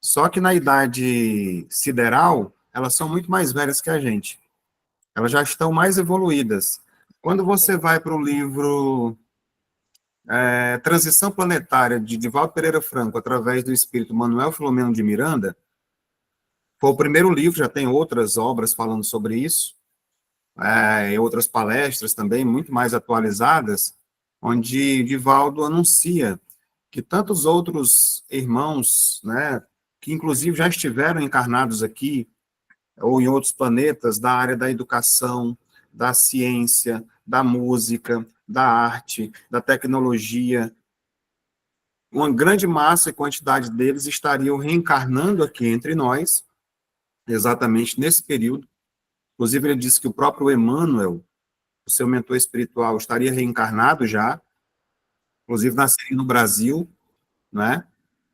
Speaker 1: Só que na idade sideral, elas são muito mais velhas que a gente. Elas já estão mais evoluídas. Quando você vai para o livro Transição Planetária, de Divaldo Pereira Franco, através do espírito Manuel Filomeno de Miranda, foi o primeiro livro, já tem outras obras falando sobre isso. e outras palestras também, muito mais atualizadas, onde Divaldo anuncia que tantos outros irmãos, né, que inclusive já estiveram encarnados aqui, ou em outros planetas, da área da educação, da ciência, da música, da arte, da tecnologia, uma grande massa e quantidade deles estariam reencarnando aqui entre nós, exatamente nesse período. Inclusive, ele disse que o próprio Emmanuel, o seu mentor espiritual, estaria reencarnado já, inclusive nasceria no Brasil, né?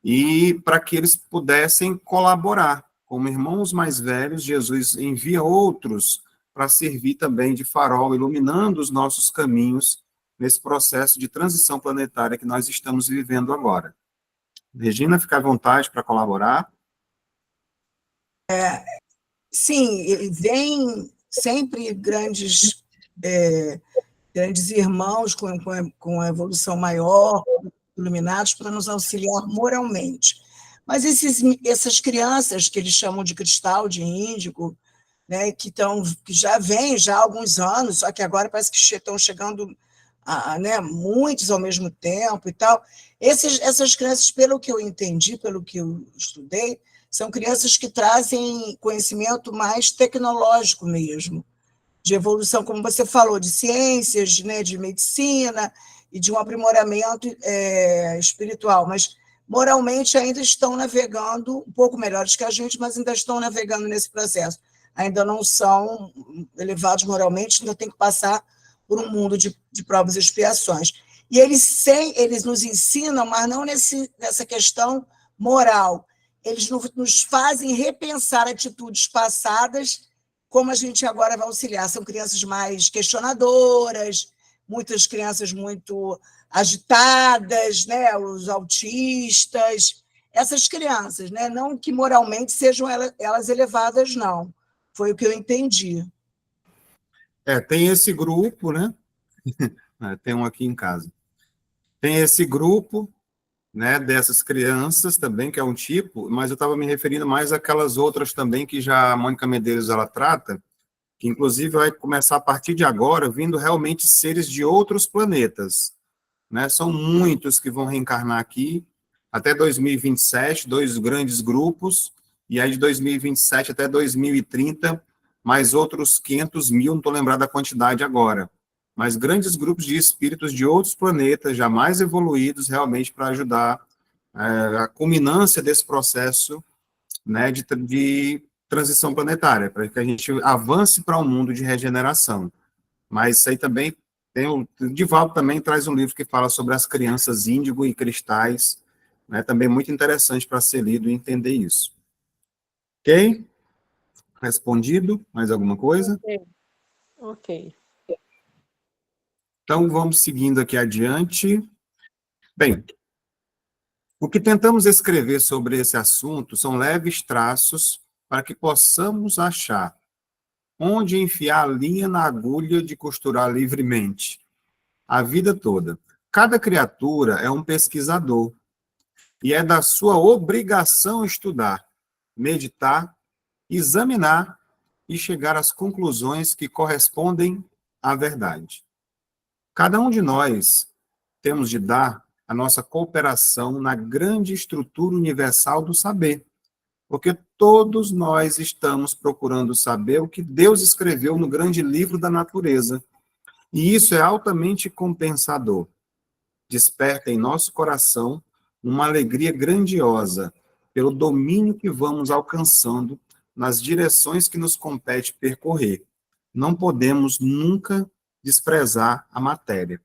Speaker 1: E para que eles pudessem colaborar. Como irmãos mais velhos, Jesus envia outros para servir também de farol, iluminando os nossos caminhos nesse processo de transição planetária que nós estamos vivendo agora. Regina, fica à vontade para colaborar.
Speaker 4: Sim, vem sempre grandes irmãos com a evolução maior, iluminados, para nos auxiliar moralmente. Mas essas crianças que eles chamam de cristal, de índigo, né, que já vêm já há alguns anos, só que agora parece que estão chegando né, muitos ao mesmo tempo e tal. Essas crianças, pelo que eu entendi, pelo que eu estudei, são crianças que trazem conhecimento mais tecnológico mesmo, de evolução, como você falou, de ciências, né, de medicina e de um aprimoramento espiritual, mas moralmente ainda estão navegando, um pouco melhores que a gente, mas ainda estão navegando nesse processo. Ainda não são elevados moralmente, ainda tem que passar por um mundo de provas e expiações. E eles nos ensinam, mas não nessa questão moral. Eles nos fazem repensar atitudes passadas, como a gente agora vai auxiliar. São crianças mais questionadoras, muitas crianças muito agitadas, né? Os autistas, essas crianças, né? Não que moralmente sejam elas elevadas, não. Foi o que eu entendi.
Speaker 1: Tem esse grupo, né? Tem um aqui em casa. Tem esse grupo, né, dessas crianças também, que é um tipo, mas eu estava me referindo mais àquelas outras também que já a Mônica Medeiros ela trata, que inclusive vai começar a partir de agora, vindo realmente seres de outros planetas, né? São muitos que vão reencarnar aqui, até 2027, 2 grandes grupos, e aí de 2027 até 2030, mais outros 500 mil, não estou lembrado da quantidade agora, mas grandes grupos de espíritos de outros planetas, já mais evoluídos, realmente para ajudar a culminância desse processo, né, de transição planetária, para que a gente avance para um mundo de regeneração. Mas isso aí também o Divaldo também traz um livro que fala sobre as crianças índigo e cristais, né, também muito interessante para ser lido e entender isso. Ok? Respondido? Mais alguma coisa?
Speaker 2: Ok.
Speaker 1: Então, vamos seguindo aqui adiante. Bem, o que tentamos escrever sobre esse assunto são leves traços para que possamos achar onde enfiar a linha na agulha de costurar livremente a vida toda. Cada criatura é um pesquisador e é da sua obrigação estudar, meditar, examinar e chegar às conclusões que correspondem à verdade. Cada um de nós temos de dar a nossa cooperação na grande estrutura universal do saber, porque todos nós estamos procurando saber o que Deus escreveu no grande livro da natureza, e isso é altamente compensador. Desperta em nosso coração uma alegria grandiosa pelo domínio que vamos alcançando nas direções que nos compete percorrer. Não podemos nunca desprezar a matéria.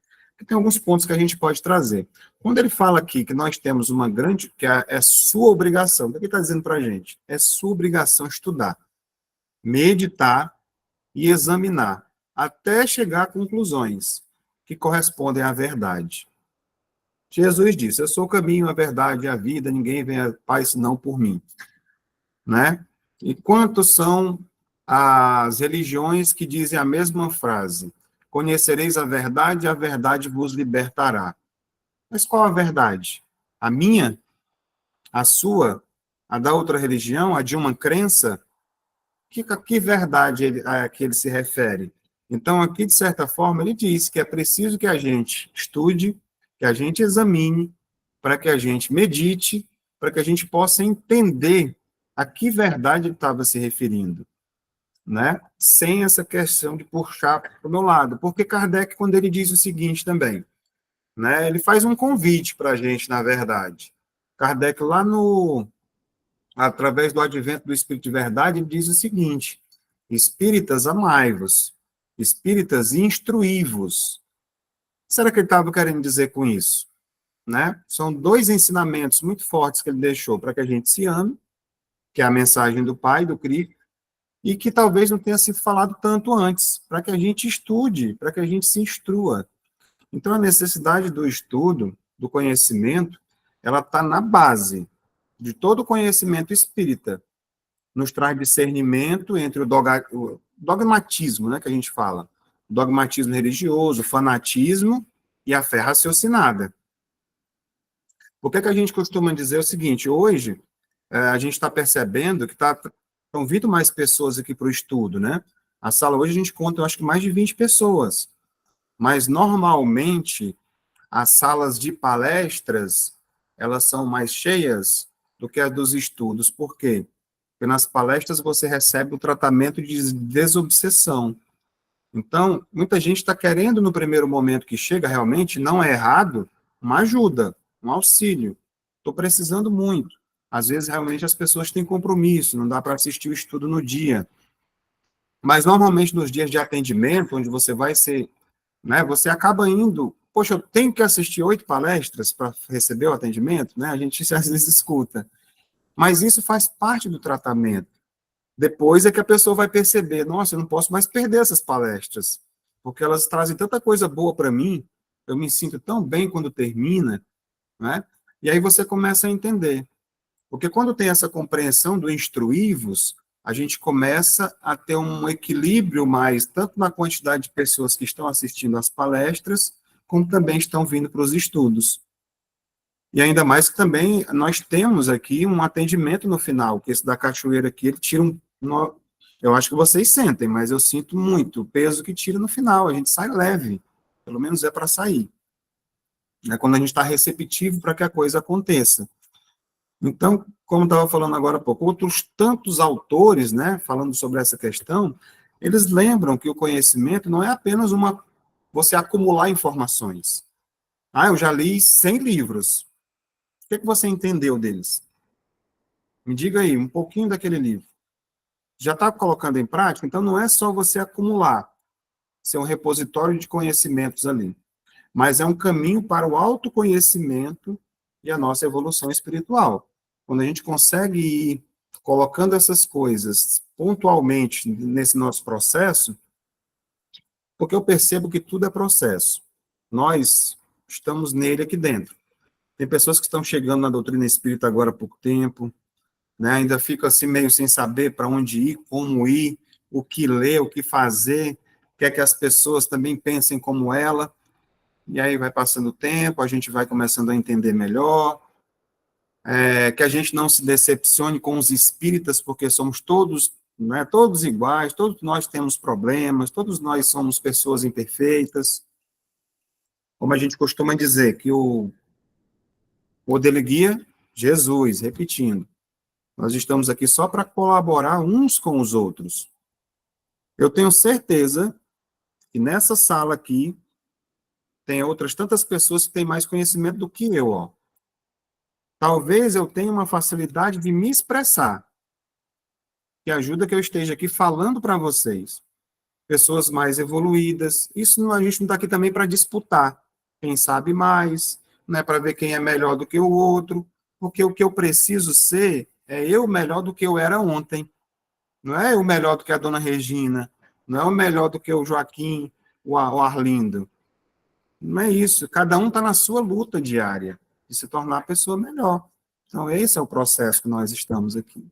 Speaker 1: Tem alguns pontos que a gente pode trazer. Quando ele fala aqui que nós temos uma grande, que é sua obrigação, o que ele está dizendo para a gente? É sua obrigação estudar, meditar e examinar, até chegar a conclusões que correspondem à verdade. Jesus disse, eu sou o caminho, a verdade e a vida, ninguém vem a Pai senão por mim. Né? E quantos são as religiões que dizem a mesma frase? Conhecereis a verdade vos libertará. Mas qual a verdade? A minha? A sua? A da outra religião? A de uma crença? Que verdade a que ele se refere? Então, aqui, de certa forma, ele diz que é preciso que a gente estude, que a gente examine, para que a gente medite, para que a gente possa entender a que verdade ele estava se referindo, né? Sem essa questão de puxar para o meu lado. Porque Kardec, quando ele diz o seguinte também, né? Ele faz um convite para a gente, na verdade. Kardec, lá através do advento do Espírito de Verdade, ele diz o seguinte: espíritas, amai-vos, espíritas, instruí-vos. Será que ele estava querendo dizer com isso? Né? São dois ensinamentos muito fortes que ele deixou para que a gente se ame, que é a mensagem do Pai, do Cristo, e que talvez não tenha sido falado tanto antes, para que a gente estude, para que a gente se instrua. Então, a necessidade do estudo, do conhecimento, ela está na base de todo o conhecimento espírita. Nos traz discernimento entre o dogmatismo, né, que a gente fala, o dogmatismo religioso, o fanatismo e a fé raciocinada. Por que a gente costuma dizer o seguinte? Hoje, a gente está percebendo que estão vindo mais pessoas aqui para o estudo, né? A sala hoje a gente conta, eu acho que mais de 20 pessoas. Mas, normalmente, as salas de palestras, elas são mais cheias do que as dos estudos. Por quê? Porque nas palestras você recebe o tratamento de desobsessão. Então, muita gente está querendo, no primeiro momento que chega, realmente, não é errado, uma ajuda, um auxílio. Estou precisando muito. Às vezes, realmente, as pessoas têm compromisso, não dá para assistir o estudo no dia. Mas, normalmente, nos dias de atendimento, onde você vai ser, né, você acaba indo, poxa, eu tenho que assistir 8 palestras para receber o atendimento, né? A gente às vezes escuta. Mas isso faz parte do tratamento. Depois é que a pessoa vai perceber, nossa, eu não posso mais perder essas palestras, porque elas trazem tanta coisa boa para mim, eu me sinto tão bem quando termina, né? E aí você começa a entender. Porque quando tem essa compreensão do instruí-vos, a gente começa a ter um equilíbrio mais, tanto na quantidade de pessoas que estão assistindo às palestras, como também estão vindo para os estudos. E ainda mais que também nós temos aqui um atendimento no final, que esse da cachoeira aqui, ele tira eu acho que vocês sentem, mas eu sinto muito o peso que tira no final, a gente sai leve, pelo menos é para sair. É quando a gente está receptivo para que a coisa aconteça. Então, como estava falando agora há pouco, outros tantos autores, né, falando sobre essa questão, eles lembram que o conhecimento não é apenas você acumular informações. Ah, eu já li 100 livros. O que você entendeu deles? Me diga aí, um pouquinho daquele livro. Já está colocando em prática? Então, não é só você acumular, ser um repositório de conhecimentos ali, mas é um caminho para o autoconhecimento e a nossa evolução espiritual. Quando a gente consegue ir colocando essas coisas pontualmente nesse nosso processo, porque eu percebo que tudo é processo. Nós estamos nele aqui dentro. Tem pessoas que estão chegando na doutrina espírita agora há pouco tempo, né? Ainda fica assim meio sem saber para onde ir, como ir, o que ler, o que fazer, quer que as pessoas também pensem como ela, e aí vai passando o tempo, a gente vai começando a entender melhor, que a gente não se decepcione com os espíritas, porque somos todos, né, todos iguais, todos nós temos problemas, todos nós somos pessoas imperfeitas, como a gente costuma dizer, que o modelo guia, Jesus, repetindo, nós estamos aqui só para colaborar uns com os outros. Eu tenho certeza que nessa sala aqui tem outras tantas pessoas que têm mais conhecimento do que eu, ó. Talvez eu tenha uma facilidade de me expressar, que ajuda que eu esteja aqui falando para vocês. Pessoas mais evoluídas. Isso não, a gente não está aqui também para disputar quem sabe mais, não é para ver quem é melhor do que o outro, porque o que eu preciso ser é eu melhor do que eu era ontem. Não é eu melhor do que a dona Regina, não é o melhor do que o Joaquim, o Arlindo. Não é isso. Cada um está na sua luta diária de se tornar a pessoa melhor. Então, esse é o processo que nós estamos aqui.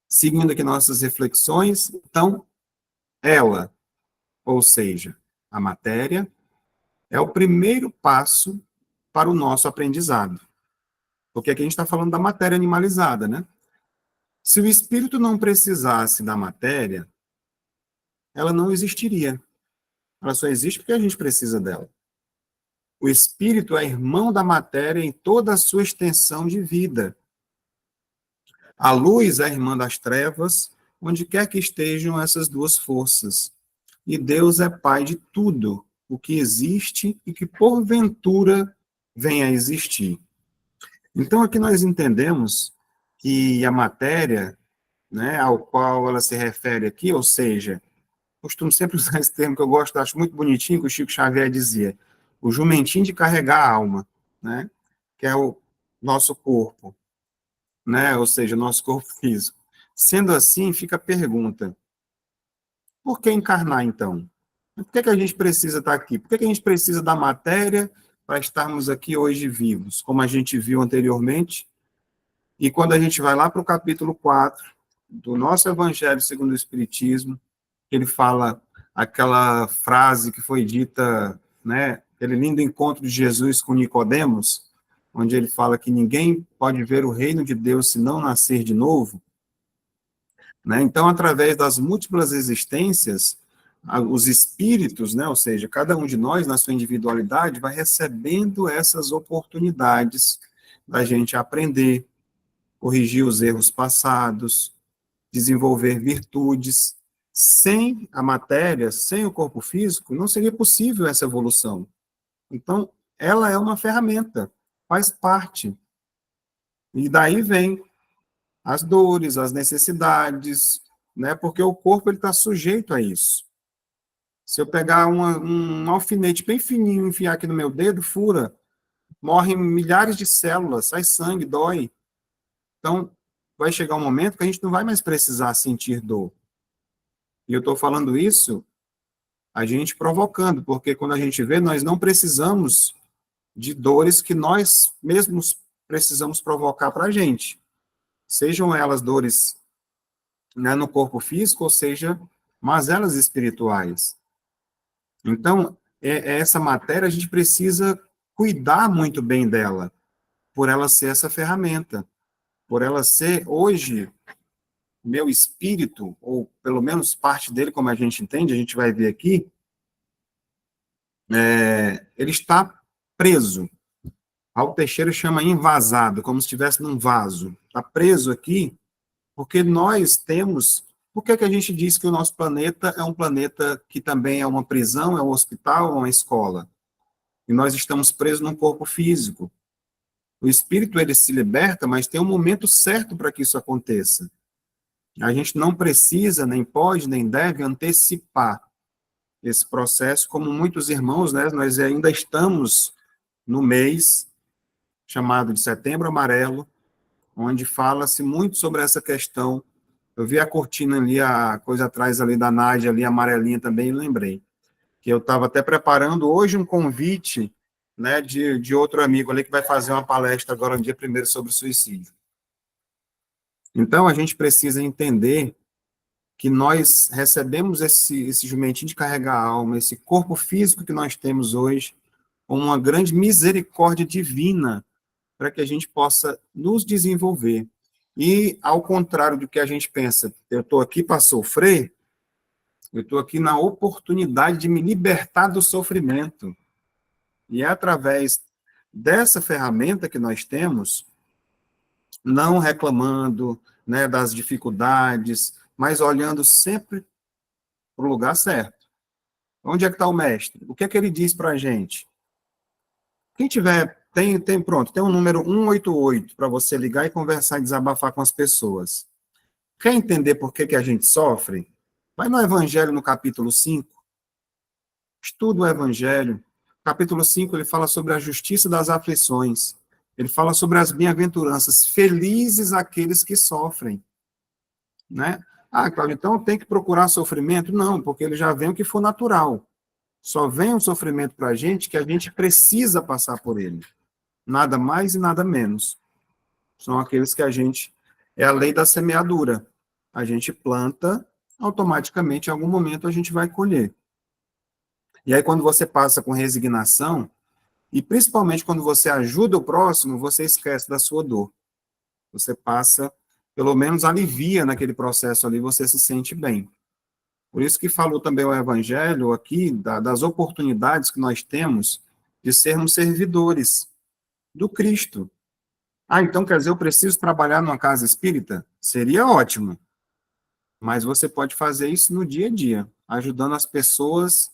Speaker 1: Seguindo aqui nossas reflexões, então, ela, ou seja, a matéria, é o primeiro passo para o nosso aprendizado. Porque aqui a gente está falando da matéria animalizada, né? Se o espírito não precisasse da matéria, ela não existiria. Ela só existe porque a gente precisa dela. O espírito é irmão da matéria em toda a sua extensão de vida. A luz é irmã das trevas, onde quer que estejam essas duas forças. E Deus é Pai de tudo, o que existe e que porventura venha a existir. Então, aqui nós entendemos que a matéria, né, ao qual ela se refere aqui, ou seja, costumo sempre usar esse termo que eu gosto, acho muito bonitinho, que o Chico Xavier dizia, o jumentinho de carregar a alma, né, que é o nosso corpo, né, ou seja, o nosso corpo físico. Sendo assim, fica a pergunta, por que encarnar, então? Por que a gente precisa estar aqui? Por que a gente precisa da matéria para estarmos aqui hoje vivos, como a gente viu anteriormente? E quando a gente vai lá para o capítulo 4 do nosso Evangelho segundo o Espiritismo, ele fala aquela frase que foi dita, né, aquele lindo encontro de Jesus com Nicodemos, onde ele fala que ninguém pode ver o reino de Deus se não nascer de novo, né? Então, através das múltiplas existências, os espíritos, né, ou seja, cada um de nós, na sua individualidade, vai recebendo essas oportunidades da gente aprender, corrigir os erros passados, desenvolver virtudes. Sem a matéria, sem o corpo físico, não seria possível essa evolução. Então, ela é uma ferramenta, faz parte. E daí vem as dores, as necessidades, né? Porque o corpo está sujeito a isso. Se eu pegar um alfinete bem fininho e enfiar aqui no meu dedo, fura, morrem milhares de células, sai sangue, dói. Então, vai chegar um momento que a gente não vai mais precisar sentir dor. E eu estou falando isso, a gente provocando, porque quando a gente vê, nós não precisamos de dores que nós mesmos precisamos provocar para a gente. Sejam elas dores, né, no corpo físico, ou seja, mazelas espirituais. Então, essa matéria, a gente precisa cuidar muito bem dela, por ela ser essa ferramenta, por ela ser, hoje, meu espírito, ou pelo menos parte dele, como a gente entende, a gente vai ver aqui, ele está preso. Raul Teixeira chama invasado, como se estivesse num vaso. Está preso aqui, porque nós temos... Por que a gente diz que o nosso planeta é um planeta que também é uma prisão, é um hospital, é uma escola? E nós estamos presos num corpo físico. O espírito, ele se liberta, mas tem um momento certo para que isso aconteça. A gente não precisa, nem pode, nem deve antecipar esse processo, como muitos irmãos, né? Nós ainda estamos no mês chamado de Setembro Amarelo, onde fala-se muito sobre essa questão. Eu vi a cortina ali, a coisa atrás ali da Nádia, ali amarelinha também, e lembrei que eu estava até preparando hoje um convite, né, de outro amigo ali que vai fazer uma palestra agora no dia 1º sobre suicídio. Então, a gente precisa entender que nós recebemos esse jumentinho de carregar a alma, esse corpo físico que nós temos hoje, com uma grande misericórdia divina, para que a gente possa nos desenvolver. E, ao contrário do que a gente pensa, eu estou aqui para sofrer, eu estou aqui na oportunidade de me libertar do sofrimento. E é através dessa ferramenta que nós temos, não reclamando, né, das dificuldades, mas olhando sempre para o lugar certo. Onde é que está o mestre? O que é que ele diz para a gente? Quem tiver, pronto, tem um número 188 para você ligar e conversar e desabafar com as pessoas. Quer entender por que a gente sofre? Vai no Evangelho, no capítulo 5. Estuda o Evangelho. Capítulo 5, ele fala sobre a justiça das aflições. Ele fala sobre as bem-aventuranças. Felizes aqueles que sofrem. Né? Ah, Cláudio, então tem que procurar sofrimento? Não, porque ele já vem o que for natural. Só vem um sofrimento para a gente que a gente precisa passar por ele. Nada mais e nada menos. São aqueles que a gente... É a lei da semeadura. A gente planta, automaticamente, em algum momento, a gente vai colher. E aí, quando você passa com resignação, e principalmente quando você ajuda o próximo, você esquece da sua dor. Você passa, pelo menos alivia naquele processo ali, você se sente bem. Por isso que falou também o Evangelho aqui, das oportunidades que nós temos de sermos servidores do Cristo. Ah, então quer dizer, eu preciso trabalhar numa casa espírita? Seria ótimo. Mas você pode fazer isso no dia a dia, ajudando as pessoas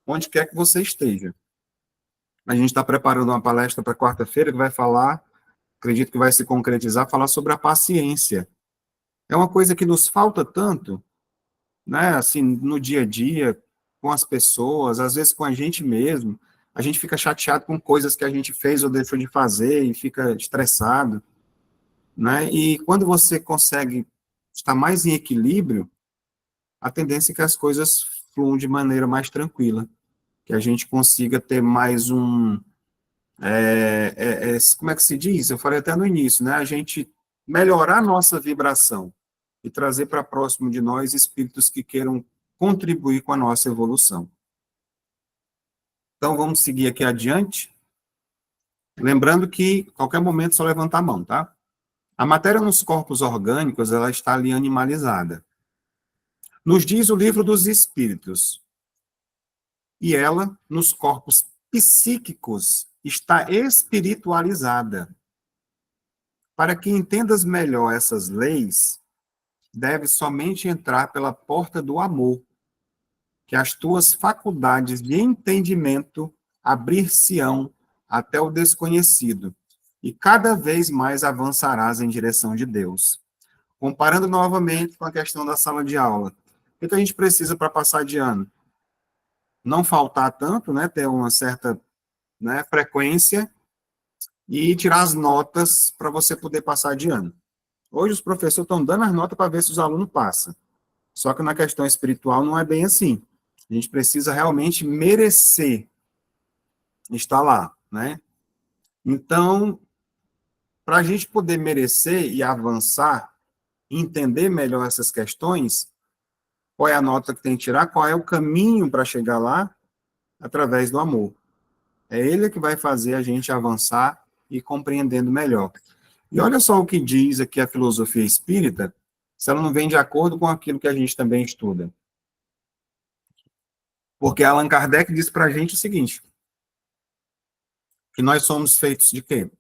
Speaker 1: onde quer que você esteja. A gente está preparando uma palestra para quarta-feira que vai falar, acredito que vai se concretizar, falar sobre a paciência. É uma coisa que nos falta tanto, né, assim, no dia a dia, com as pessoas, às vezes com a gente mesmo. A gente fica chateado com coisas que a gente fez ou deixou de fazer e fica estressado, né? E quando você consegue estar mais em equilíbrio, a tendência é que as coisas fluam de maneira mais tranquila, que a gente consiga ter mais como é que se diz? Eu falei até no início, né? A gente melhorar a nossa vibração e trazer para próximo de nós espíritos que queiram contribuir com a nossa evolução. Então, vamos seguir aqui adiante. Lembrando que, a qualquer momento, só levantar a mão, tá? A matéria nos corpos orgânicos, ela está ali animalizada. Nos diz o livro dos Espíritos. E ela, nos corpos psíquicos, está espiritualizada. Para que entendas melhor essas leis, deve somente entrar pela porta do amor, que as tuas faculdades de entendimento abrir-se-ão até o desconhecido, e cada vez mais avançarás em direção de Deus. Comparando novamente com a questão da sala de aula, o que a gente precisa para passar de ano? Não faltar tanto, né, ter uma certa, né, frequência e tirar as notas para você poder passar de ano. Hoje os professores estão dando as notas para ver se os alunos passam. Só que na questão espiritual não é bem assim. A gente precisa realmente merecer estar lá, né? Então, para a gente poder merecer e avançar, entender melhor essas questões, qual é a nota que tem que tirar, qual é o caminho para chegar lá, através do amor. É ele que vai fazer a gente avançar e compreendendo melhor. E olha só o que diz aqui a filosofia espírita, se ela não vem de acordo com aquilo que a gente também estuda. Porque Allan Kardec diz para a gente o seguinte, que nós somos feitos de quê?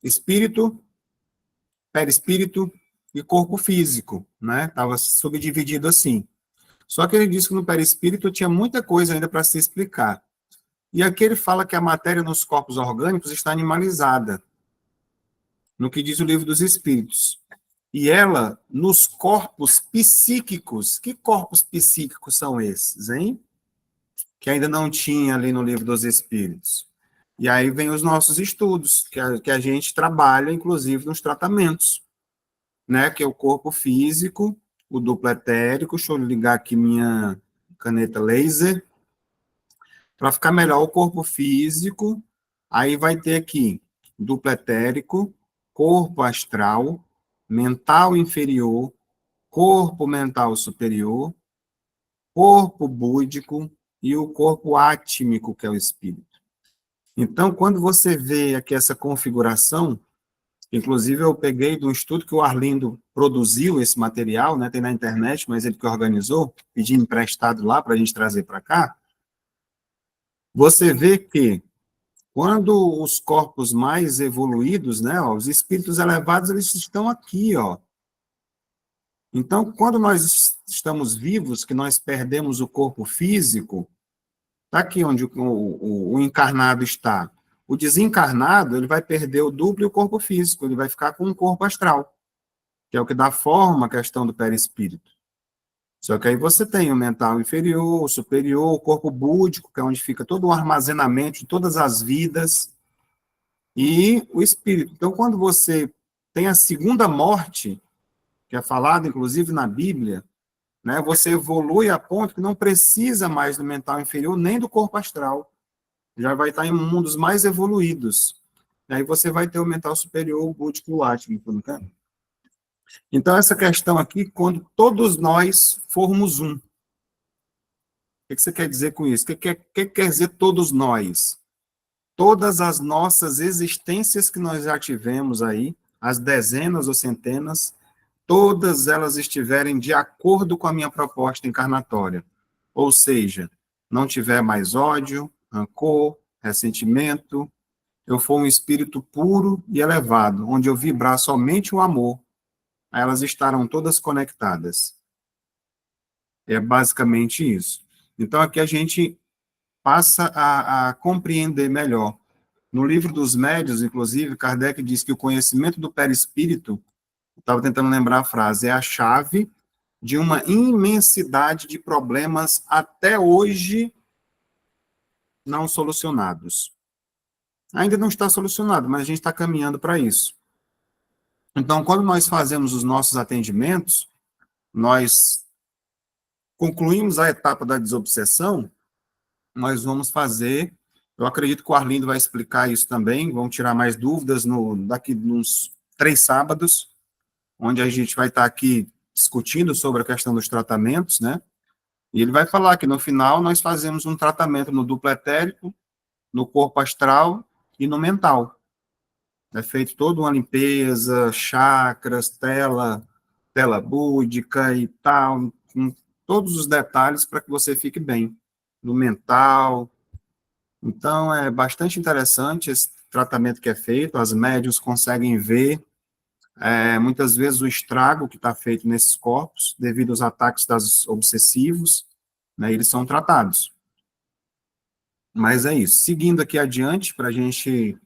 Speaker 1: Espírito, perispírito e corpo físico, né? Estava subdividido assim. Só que ele disse que no perispírito tinha muita coisa ainda para se explicar. E aqui ele fala que a matéria nos corpos orgânicos está animalizada, no que diz o livro dos Espíritos. E ela, nos corpos psíquicos, que corpos psíquicos são esses, hein? Que ainda não tinha ali no livro dos Espíritos. E aí vem os nossos estudos, que a gente trabalha, inclusive, nos tratamentos, né? Que é o corpo físico, o duplo etérico. Deixa eu ligar aqui minha caneta laser, para ficar melhor o corpo físico. Aí vai ter aqui duplo etérico, corpo astral, mental inferior, corpo mental superior, corpo búdico e o corpo átmico, que é o espírito. Então, quando você vê aqui essa configuração, inclusive eu peguei do estudo que o Arlindo produziu esse material, né, tem na internet, mas ele que organizou, pedi emprestado lá para a gente trazer para cá, você vê que quando os corpos mais evoluídos, né, ó, os espíritos elevados, eles estão aqui, ó. Então, quando nós estamos vivos, que nós perdemos o corpo físico, está aqui onde o encarnado está. O desencarnado, ele vai perder o duplo e o corpo físico, ele vai ficar com um corpo astral, que é o que dá forma à questão do perispírito. Só que aí você tem o mental inferior, o superior, o corpo búdico, que é onde fica todo o armazenamento de todas as vidas, e o espírito. Então, quando você tem a segunda morte, que é falado, inclusive, na Bíblia, né, você evolui a ponto que não precisa mais do mental inferior nem do corpo astral. Já vai estar em mundos mais evoluídos. Aí você vai ter o mental superior, o búdico e o átmico, não é? Então, essa questão aqui, quando todos nós formos um. O que você quer dizer com isso? O que quer dizer todos nós? Todas as nossas existências que nós já tivemos aí, as dezenas ou centenas, todas elas estiverem de acordo com a minha proposta encarnatória, ou seja, não tiver mais ódio, rancor, ressentimento, eu for um espírito puro e elevado, onde eu vibrar somente o amor, elas estarão todas conectadas. É basicamente isso. Então, aqui a gente passa a compreender melhor. No livro dos Médiuns, inclusive, Kardec diz que o conhecimento do perispírito, eu estava tentando lembrar a frase, é a chave de uma imensidade de problemas até hoje não solucionados. Ainda não está solucionado, mas a gente está caminhando para isso. Então, quando nós fazemos os nossos atendimentos, nós concluímos a etapa da desobsessão, nós vamos fazer, eu acredito que o Arlindo vai explicar isso também, vamos tirar mais dúvidas daqui uns 3 sábados, onde a gente vai estar aqui discutindo sobre a questão dos tratamentos, né? E ele vai falar que no final nós fazemos um tratamento no duplo etérico, no corpo astral e no mental. É feito toda uma limpeza, chakras, tela búdica e tal, com todos os detalhes para que você fique bem, no mental. Então, é bastante interessante esse tratamento que é feito, as médiuns conseguem ver, muitas vezes, o estrago que está feito nesses corpos, devido aos ataques das obsessivos, né, eles são tratados. Mas é isso. Seguindo aqui adiante, para a gente,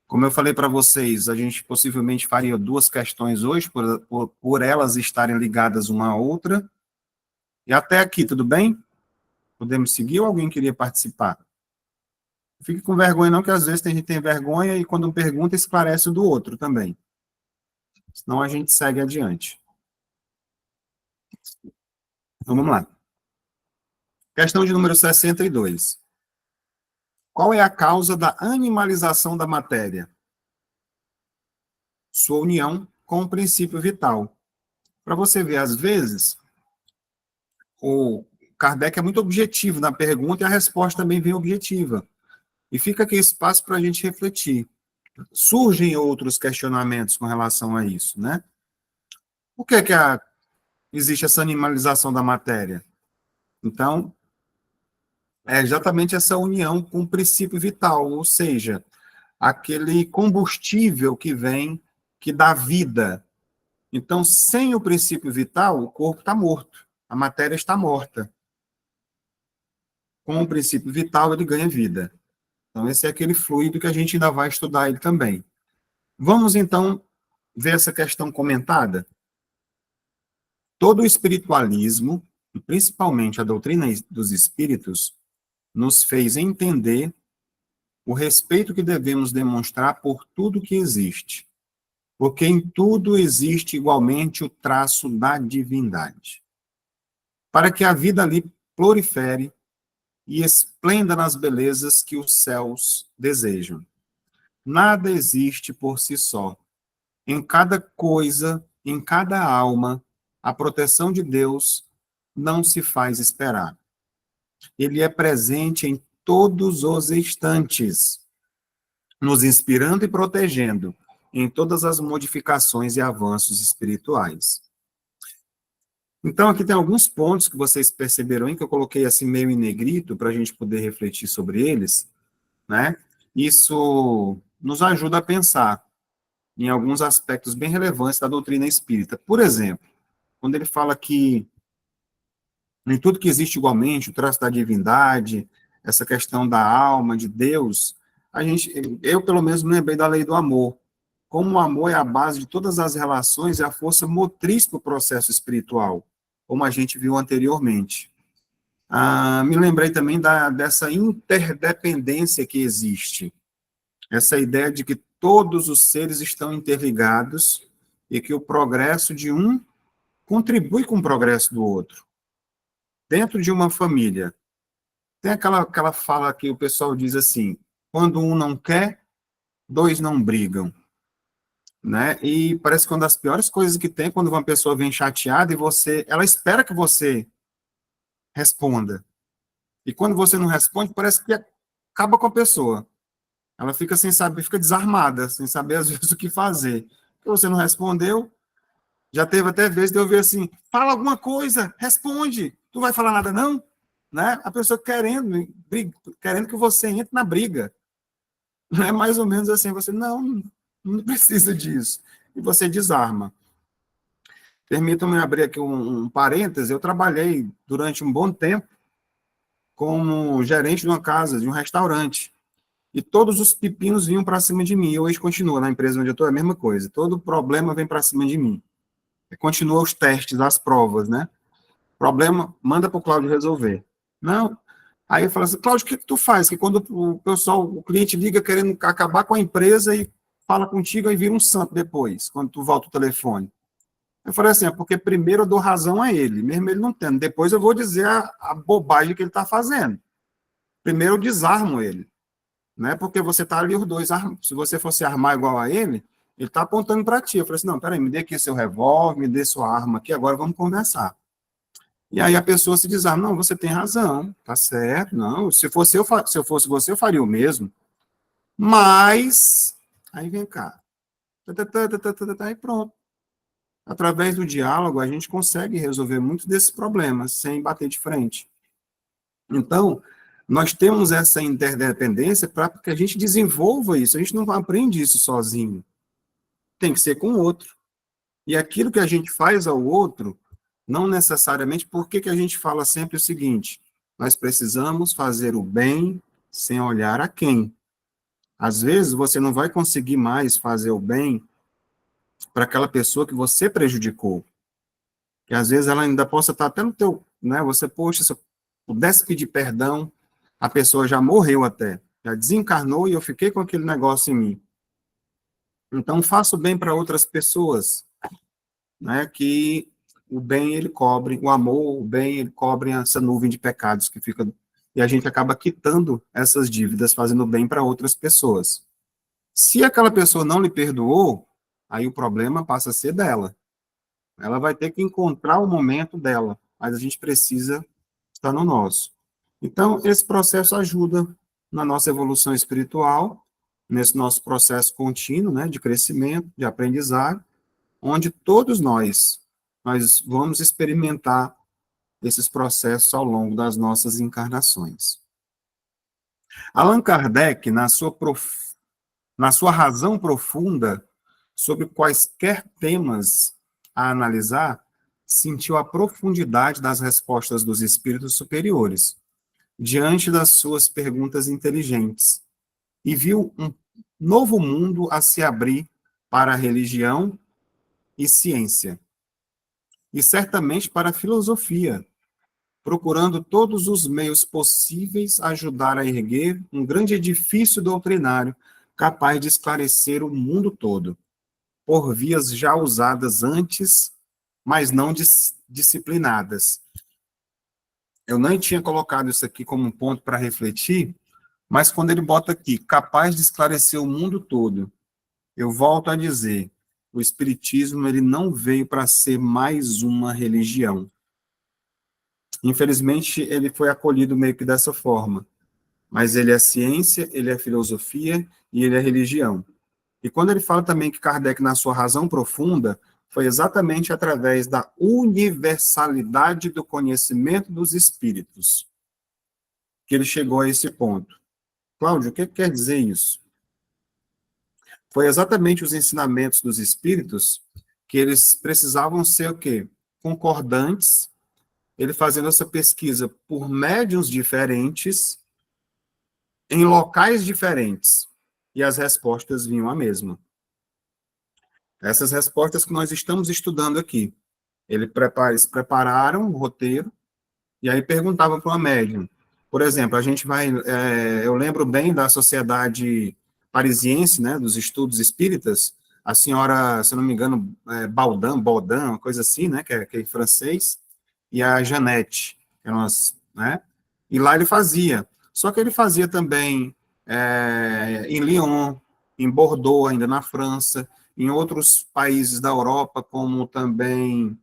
Speaker 1: como eu falei para vocês, a gente possivelmente faria 2 questões hoje, por elas estarem ligadas uma à outra. E até aqui, tudo bem? Podemos seguir ou alguém queria participar? Fique com vergonha não, que às vezes tem gente que tem vergonha e quando pergunta esclarece o do outro também. Senão a gente segue adiante. Então vamos lá. Questão de número 62. Qual é a causa da animalização da matéria? Sua união com o princípio vital. Para você ver, às vezes, o Kardec é muito objetivo na pergunta e a resposta também vem objetiva. E fica aqui espaço para a gente refletir. Surgem outros questionamentos com relação a isso, né? Por que existe essa animalização da matéria? Então, é exatamente essa união com o princípio vital, ou seja, aquele combustível que vem, que dá vida. Então, sem o princípio vital, o corpo está morto, a matéria está morta. Com o princípio vital, ele ganha vida. Então, esse é aquele fluido que a gente ainda vai estudar ele também. Vamos, então, ver essa questão comentada? Todo o espiritualismo, e principalmente a doutrina dos espíritos, nos fez entender o respeito que devemos demonstrar por tudo que existe, porque em tudo existe igualmente o traço da divindade, para que a vida ali prolifere e esplenda nas belezas que os céus desejam. Nada existe por si só. Em cada coisa, em cada alma, a proteção de Deus não se faz esperar. Ele é presente em todos os instantes, nos inspirando e protegendo em todas as modificações e avanços espirituais. Então, aqui tem alguns pontos que vocês perceberam, que eu coloquei assim meio em negrito, para a gente poder refletir sobre eles, né? Isso nos ajuda a pensar em alguns aspectos bem relevantes da doutrina espírita. Por exemplo, quando ele fala que em tudo que existe igualmente, o traço da divindade, essa questão da alma, de Deus, eu pelo menos me lembrei da lei do amor. Como o amor é a base de todas as relações e a força motriz para o processo espiritual, como a gente viu anteriormente. Me lembrei também dessa interdependência que existe, essa ideia de que todos os seres estão interligados e que o progresso de um contribui com o progresso do outro. Dentro de uma família, tem aquela fala que o pessoal diz assim, quando um não quer, 2 não brigam. Né? E parece que uma das piores coisas que tem quando uma pessoa vem chateada e ela espera que você responda. E quando você não responde, parece que acaba com a pessoa. Ela fica sem saber, fica desarmada, sem saber às vezes o que fazer. Porque você não respondeu, Já teve até vezes de eu ver assim, fala alguma coisa, responde, tu vai falar nada não? Né? A pessoa querendo que você entre na briga. Não é mais ou menos assim, você, não precisa disso. E você desarma. Permitam-me abrir aqui um parêntese, eu trabalhei durante um bom tempo como gerente de uma casa, de um restaurante. E todos os pepinos vinham para cima de mim. E hoje continua na empresa onde eu estou, é a mesma coisa. Todo problema vem para cima de mim. Continua os testes, as provas, né? Problema, manda para o Cláudio resolver. Não. Aí eu falo assim, Cláudio, o que tu faz? Que quando o cliente liga querendo acabar com a empresa e fala contigo, aí vira um santo depois, quando tu volta o telefone. Eu falei assim, é porque primeiro eu dou razão a ele, mesmo ele não tendo. Depois eu vou dizer a bobagem que ele está fazendo. Primeiro eu desarmo ele. Né? Porque você está ali os dois, se você fosse armar igual a ele está apontando para ti. Eu falei assim, não, peraí, me dê aqui seu revólver, me dê sua arma aqui, agora vamos conversar. E aí a pessoa se desarma, não, você tem razão, tá certo, não, se eu fosse você, eu faria o mesmo. Mas, aí vem cá, e pronto. Através do diálogo, a gente consegue resolver muitos desses problemas, sem bater de frente. Então, nós temos essa interdependência para que a gente desenvolva isso. A gente não aprende isso sozinho. Tem que ser com o outro. E aquilo que a gente faz ao outro, não necessariamente, por que a gente fala sempre o seguinte, nós precisamos fazer o bem sem olhar a quem. Às vezes, você não vai conseguir mais fazer o bem para aquela pessoa que você prejudicou. Que às vezes ela ainda possa estar até no teu, né? Você, poxa, se eu pudesse pedir perdão, a pessoa já morreu até, já desencarnou e eu fiquei com aquele negócio em mim. Então, faço bem para outras pessoas, né, que o bem, ele cobre, o amor, o bem, ele cobre essa nuvem de pecados que fica, e a gente acaba quitando essas dívidas, fazendo bem para outras pessoas. Se aquela pessoa não lhe perdoou, aí o problema passa a ser dela. Ela vai ter que encontrar o momento dela, mas a gente precisa estar no nosso. Então, esse processo ajuda na nossa evolução espiritual, nesse nosso processo contínuo, né, de crescimento, de aprendizagem, onde todos nós vamos experimentar esses processos ao longo das nossas encarnações. Allan Kardec, na sua razão profunda, sobre quaisquer temas a analisar, sentiu a profundidade das respostas dos espíritos superiores, diante das suas perguntas inteligentes, e viu um novo mundo a se abrir para a religião e ciência, e certamente para a filosofia, procurando todos os meios possíveis ajudar a erguer um grande edifício doutrinário capaz de esclarecer o mundo todo, por vias já usadas antes, mas não disciplinadas. Eu nem tinha colocado isso aqui como um ponto para refletir, mas quando ele bota aqui, capaz de esclarecer o mundo todo, eu volto a dizer, o Espiritismo ele não veio para ser mais uma religião. Infelizmente, ele foi acolhido meio que dessa forma, mas ele é ciência, ele é filosofia e ele é religião. E quando ele fala também que Kardec, na sua razão profunda, foi exatamente através da universalidade do conhecimento dos espíritos que ele chegou a esse ponto. Cláudio, o que quer dizer isso? Foi exatamente os ensinamentos dos espíritos que eles precisavam ser o quê? Concordantes, ele fazendo essa pesquisa por médiuns diferentes, em locais diferentes, e as respostas vinham a mesma. Essas respostas que nós estamos estudando aqui. Eles prepararam o roteiro, e aí perguntavam para uma médium. Por exemplo, a gente vai... eu lembro bem da Sociedade Parisiense, né, dos Estudos Espíritas, a senhora, se eu não me engano, Baudin, uma coisa assim, né, que é em francês, e a Jeannette, que eram né, e lá ele fazia. Só que ele fazia também em Lyon, em Bordeaux, ainda na França, em outros países da Europa, como também,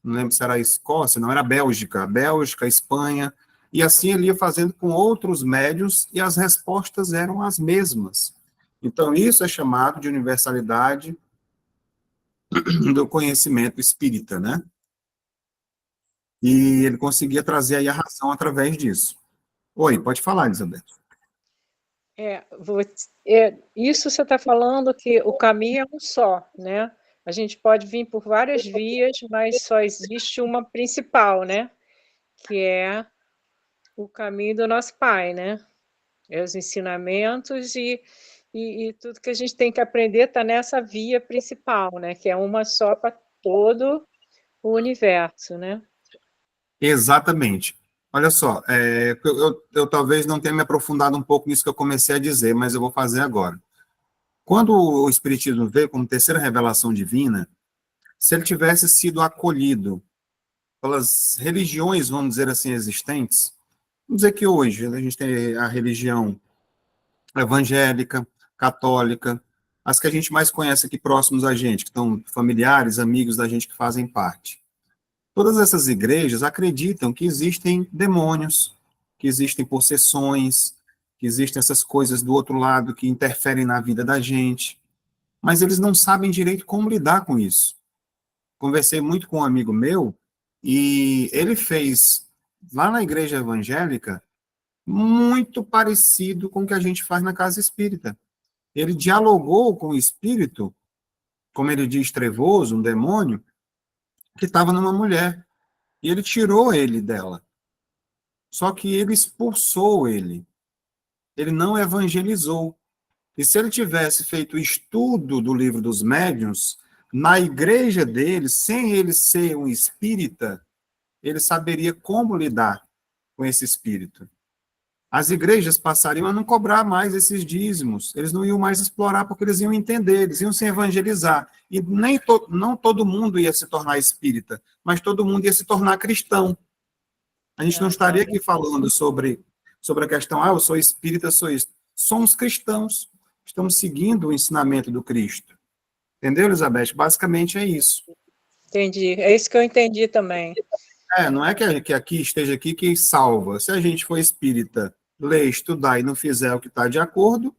Speaker 1: não lembro se era a Escócia, não, era a Bélgica, Espanha, e assim ele ia fazendo com outros médiuns, e as respostas eram as mesmas. Então, isso é chamado de universalidade do conhecimento espírita, né? E ele conseguia trazer aí a razão através disso. Oi, pode falar, Elizabeth.
Speaker 2: Isso você está falando que o caminho é um só, né? A gente pode vir por várias vias, mas só existe uma principal, né? Que é o caminho do nosso Pai, né? É os ensinamentos e tudo que a gente tem que aprender está nessa via principal, né? Que é uma só para todo o universo, né?
Speaker 1: Exatamente. Olha só, eu talvez não tenha me aprofundado um pouco nisso que eu comecei a dizer, mas eu vou fazer agora. Quando o Espiritismo veio como terceira revelação divina, se ele tivesse sido acolhido pelas religiões, vamos dizer assim, existentes, vamos dizer que hoje a gente tem a religião evangélica, católica, as que a gente mais conhece aqui próximos a gente, que estão familiares, amigos da gente que fazem parte. Todas essas igrejas acreditam que existem demônios, que existem possessões, que existem essas coisas do outro lado que interferem na vida da gente, mas eles não sabem direito como lidar com isso. Conversei muito com um amigo meu e ele fez, lá na igreja evangélica, muito parecido com o que a gente faz na casa espírita. Ele dialogou com o espírito, como ele diz, trevoso, um demônio, que estava numa mulher. E ele tirou ele dela. Só que ele expulsou ele. Ele não evangelizou. E se ele tivesse feito o estudo do livro dos médiuns, na igreja dele, sem ele ser um espírita, ele saberia como lidar com esse espírito. As igrejas passariam a não cobrar mais esses dízimos, eles não iam mais explorar porque eles iam entender, eles iam se evangelizar. E não todo mundo ia se tornar espírita, mas todo mundo ia se tornar cristão. A gente não estaria aqui falando sobre a questão, eu sou espírita, sou isso. Somos cristãos, estamos seguindo o ensinamento do Cristo. Entendeu, Elizabeth? Basicamente é isso.
Speaker 2: Entendi, é isso que eu entendi também.
Speaker 1: Não é que aqui esteja aqui que salva. Se a gente for espírita, ler, estudar e não fizer o que está de acordo,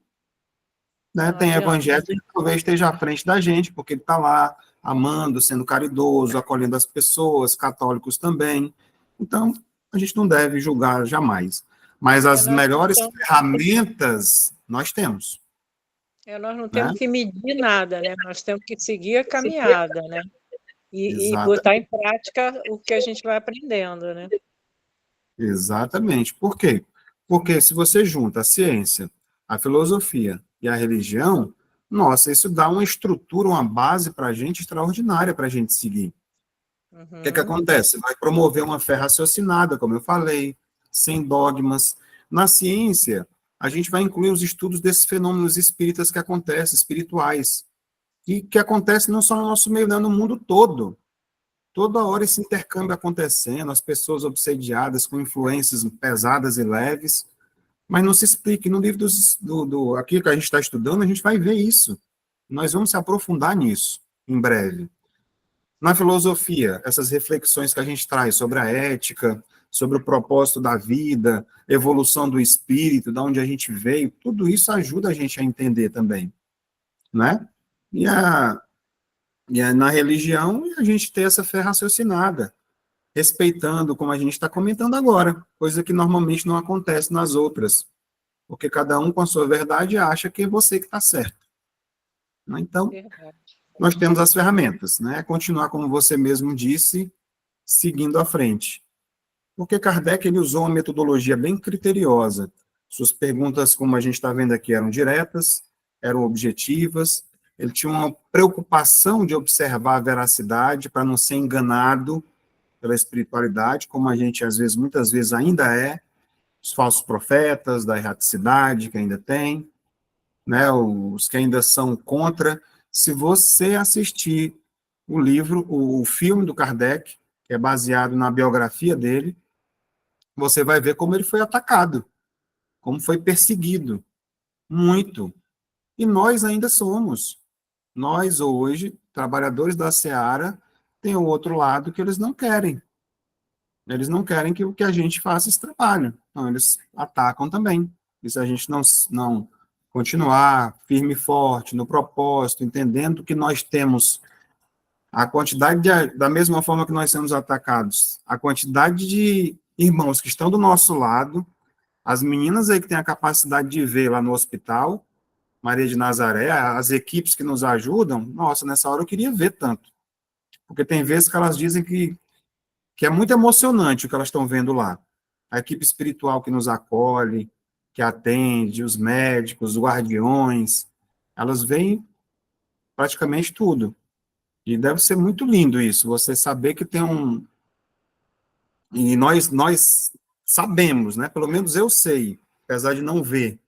Speaker 1: né, tem evangelho que talvez esteja à frente da gente, porque ele está lá amando, sendo caridoso, acolhendo as pessoas, católicos também. Então, a gente não deve julgar jamais. Mas as melhores ferramentas nós temos.
Speaker 2: Nós não temos que medir nada, né? Nós temos que seguir a caminhada, né? E botar em prática o que a gente vai aprendendo, né?
Speaker 1: Exatamente. Por quê? Porque se você junta a ciência, a filosofia e a religião, nossa, isso dá uma estrutura, uma base para a gente extraordinária para a gente seguir. O que acontece? Vai promover uma fé raciocinada, como eu falei, sem dogmas. Na ciência, a gente vai incluir os estudos desses fenômenos espíritas que acontecem, espirituais, e que acontecem não só no nosso meio, não, no mundo todo. Toda hora esse intercâmbio acontecendo, as pessoas obsediadas com influências pesadas e leves, mas não se explica. No livro aqui que a gente está estudando, a gente vai ver isso. Nós vamos se aprofundar nisso em breve. Na filosofia, essas reflexões que a gente traz sobre a ética, sobre o propósito da vida, evolução do espírito, de onde a gente veio, tudo isso ajuda a gente a entender também, né? E na religião, a gente ter essa fé raciocinada, respeitando, como a gente está comentando agora, coisa que normalmente não acontece nas outras, porque cada um com a sua verdade acha que é você que está certo. Então, nós temos as ferramentas, né? Continuar, como você mesmo disse, seguindo à frente. Porque Kardec ele usou uma metodologia bem criteriosa. Suas perguntas, como a gente está vendo aqui, eram diretas, eram objetivas, ele tinha uma preocupação de observar a veracidade para não ser enganado pela espiritualidade, como a gente, às vezes, muitas vezes ainda é, os falsos profetas, da erraticidade que ainda tem, né, os que ainda são contra. Se você assistir o livro, o filme do Kardec, que é baseado na biografia dele, você vai ver como ele foi atacado, como foi perseguido, muito. E nós ainda somos. Nós, hoje, trabalhadores da Seara, tem o outro lado que eles não querem. Eles não querem que a gente faça esse trabalho. Então, eles atacam também. E se a gente não continuar firme e forte no propósito, entendendo que nós temos A quantidade da mesma forma que nós somos atacados, a quantidade de irmãos que estão do nosso lado, as meninas aí que têm a capacidade de ver lá no hospital, Maria de Nazaré, as equipes que nos ajudam, nossa, nessa hora eu queria ver tanto. Porque tem vezes que elas dizem que é muito emocionante o que elas estão vendo lá. A equipe espiritual que nos acolhe, que atende, os médicos, os guardiões, elas veem praticamente tudo. E deve ser muito lindo isso, você saber que tem um... E nós sabemos, né? Pelo menos eu sei, apesar de não ver,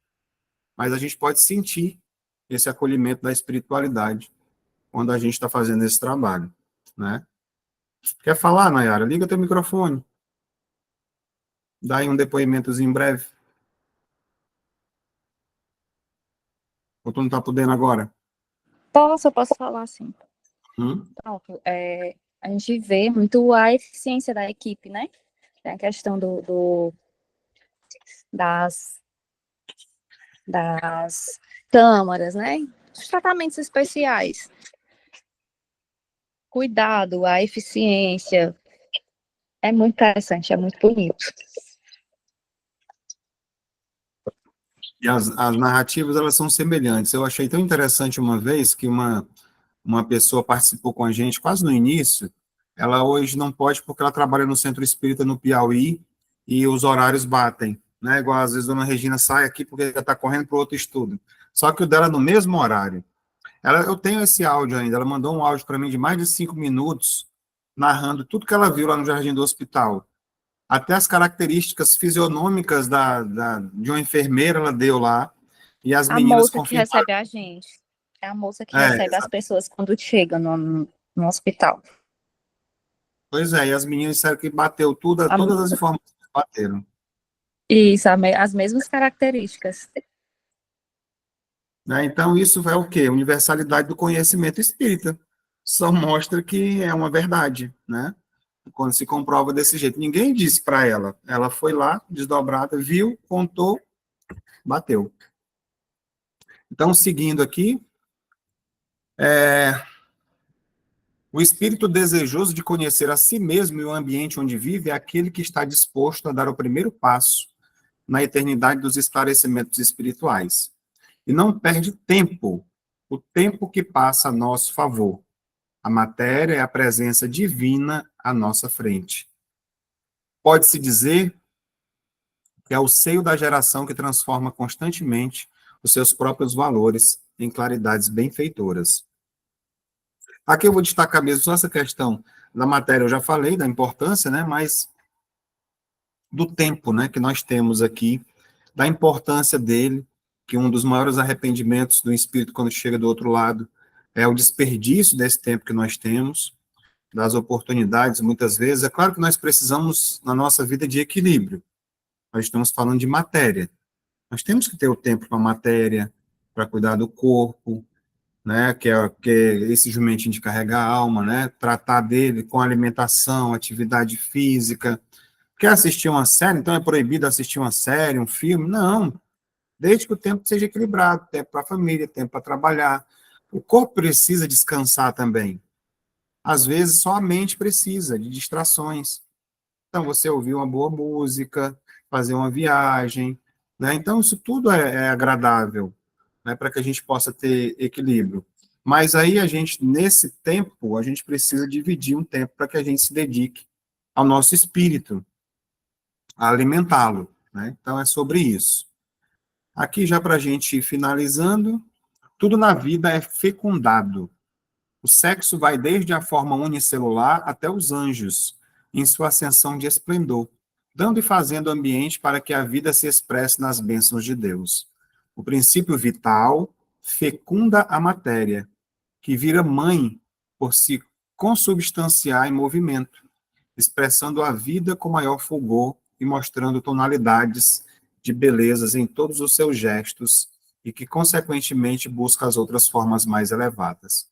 Speaker 1: mas a gente pode sentir esse acolhimento da espiritualidade quando a gente está fazendo esse trabalho, né? Quer falar, Nayara? Liga teu microfone. Dá aí um depoimentozinho em breve. Ou tu não está podendo agora?
Speaker 5: Eu posso falar assim.
Speaker 1: Hum?
Speaker 5: Pronto, a gente vê muito a eficiência da equipe, né? Tem a questão das câmaras, né? Os tratamentos especiais. Cuidado, a eficiência. É muito interessante, é muito bonito.
Speaker 1: E as narrativas, elas são semelhantes. Eu achei tão interessante uma vez que uma pessoa participou com a gente quase no início. Ela hoje não pode porque ela trabalha no Centro Espírita no Piauí e os horários batem, né? Igual às vezes a dona Regina sai aqui porque ela está correndo para outro estudo. Só que o dela é no mesmo horário. Eu tenho esse áudio ainda, ela mandou um áudio para mim de mais de 5 minutos, narrando tudo que ela viu lá no Jardim do Hospital. Até as características fisionômicas de uma enfermeira ela deu lá, e as
Speaker 5: A
Speaker 1: meninas
Speaker 5: moça que
Speaker 1: confirmaram.
Speaker 5: recebe a gente. É a moça que recebe as pessoas quando chegam no hospital.
Speaker 1: Pois é, e as meninas disseram que bateu tudo, todas as informações bateram.
Speaker 5: Isso, as mesmas características.
Speaker 1: Né? Então, isso é o quê? Universalidade do conhecimento espírita. Só mostra que é uma verdade, né? Quando se comprova desse jeito. Ninguém disse para ela. Ela foi lá, desdobrada, viu, contou, bateu. Então, seguindo aqui, o espírito desejoso de conhecer a si mesmo e o ambiente onde vive é aquele que está disposto a dar o primeiro passo na eternidade dos esclarecimentos espirituais. E não perde tempo, o tempo que passa a nosso favor. A matéria é a presença divina à nossa frente. Pode-se dizer que é o seio da geração que transforma constantemente os seus próprios valores em claridades benfeitoras. Aqui eu vou destacar mesmo só essa questão da matéria, eu já falei da importância, né, mas do tempo, né, que nós temos aqui, da importância dele, que um dos maiores arrependimentos do espírito quando chega do outro lado é o desperdício desse tempo que nós temos, das oportunidades, muitas vezes. É claro que nós precisamos, na nossa vida, de equilíbrio. Nós estamos falando de matéria. Nós temos que ter o tempo para a matéria, para cuidar do corpo, né, que é esse jumentinho de carregar a alma, né, tratar dele com alimentação, atividade física. Quer assistir uma série? Então é proibido assistir uma série, um filme? Não. Desde que o tempo seja equilibrado, tempo para a família, tempo para trabalhar. O corpo precisa descansar também. Às vezes, só a mente precisa de distrações. Então, você ouvir uma boa música, fazer uma viagem, né? Então, isso tudo é agradável, né? Para que a gente possa ter equilíbrio. Mas aí, nesse tempo, a gente precisa dividir um tempo para que a gente se dedique ao nosso espírito, a alimentá-lo, né? Então, é sobre isso. Aqui, já para a gente ir finalizando, tudo na vida é fecundado. O sexo vai desde a forma unicelular até os anjos, em sua ascensão de esplendor, dando e fazendo ambiente para que a vida se expresse nas bênçãos de Deus. O princípio vital fecunda a matéria, que vira mãe por se consubstanciar em movimento, expressando a vida com maior fulgor e mostrando tonalidades de belezas em todos os seus gestos e que, consequentemente, busca as outras formas mais elevadas.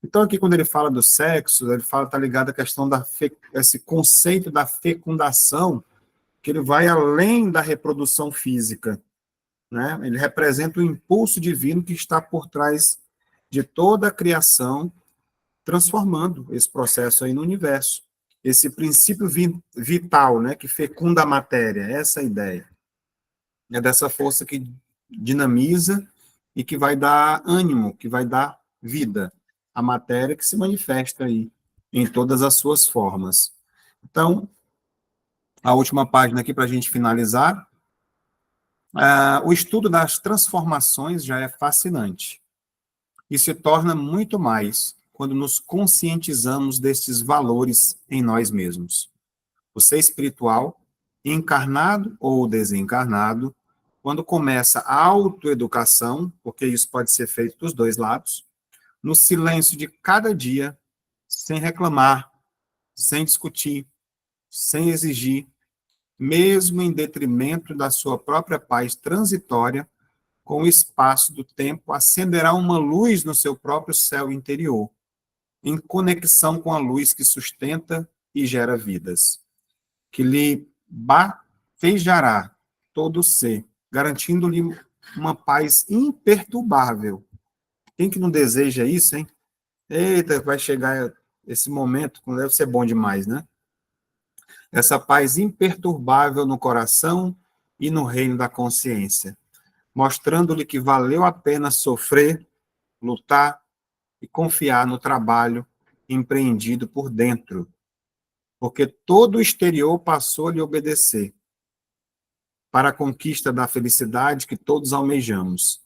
Speaker 1: Então, aqui, quando ele fala do sexo, ele fala, está ligado à questão esse conceito da fecundação, que ele vai além da reprodução física, né? Ele representa o impulso divino que está por trás de toda a criação transformando esse processo aí no universo. Esse princípio vital, né, que fecunda a matéria, essa é a ideia. É dessa força que dinamiza e que vai dar ânimo, que vai dar vida à matéria que se manifesta aí em todas as suas formas. Então, a última página aqui para a gente finalizar. O estudo das transformações já é fascinante e se torna muito mais quando nos conscientizamos destes valores em nós mesmos. O ser espiritual, encarnado ou desencarnado, quando começa a autoeducação, porque isso pode ser feito dos dois lados, no silêncio de cada dia, sem reclamar, sem discutir, sem exigir, mesmo em detrimento da sua própria paz transitória, com o espaço do tempo, acenderá uma luz no seu próprio céu interior, em conexão com a luz que sustenta e gera vidas, que lhe bafejará todo o ser, garantindo-lhe uma paz imperturbável. Quem que não deseja isso, hein? Eita, vai chegar esse momento, não deve ser bom demais, né? Essa paz imperturbável no coração e no reino da consciência, mostrando-lhe que valeu a pena sofrer, lutar e confiar no trabalho empreendido por dentro, porque todo o exterior passou a lhe obedecer, para a conquista da felicidade que todos almejamos.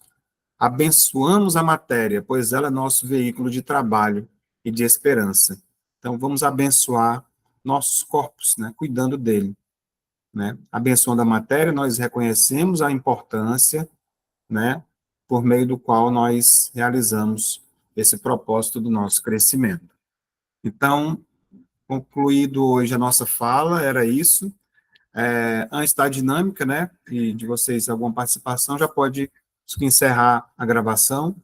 Speaker 1: Abençoamos a matéria, pois ela é nosso veículo de trabalho e de esperança. Então, vamos abençoar nossos corpos, né, cuidando dele. Né? Abençoando a matéria, nós reconhecemos a importância, né, por meio do qual nós realizamos esse propósito do nosso crescimento. Então, concluído hoje a nossa fala, era isso. Antes da dinâmica, né, e de vocês alguma participação, já pode encerrar a gravação,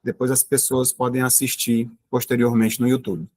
Speaker 1: depois as pessoas podem assistir posteriormente no YouTube.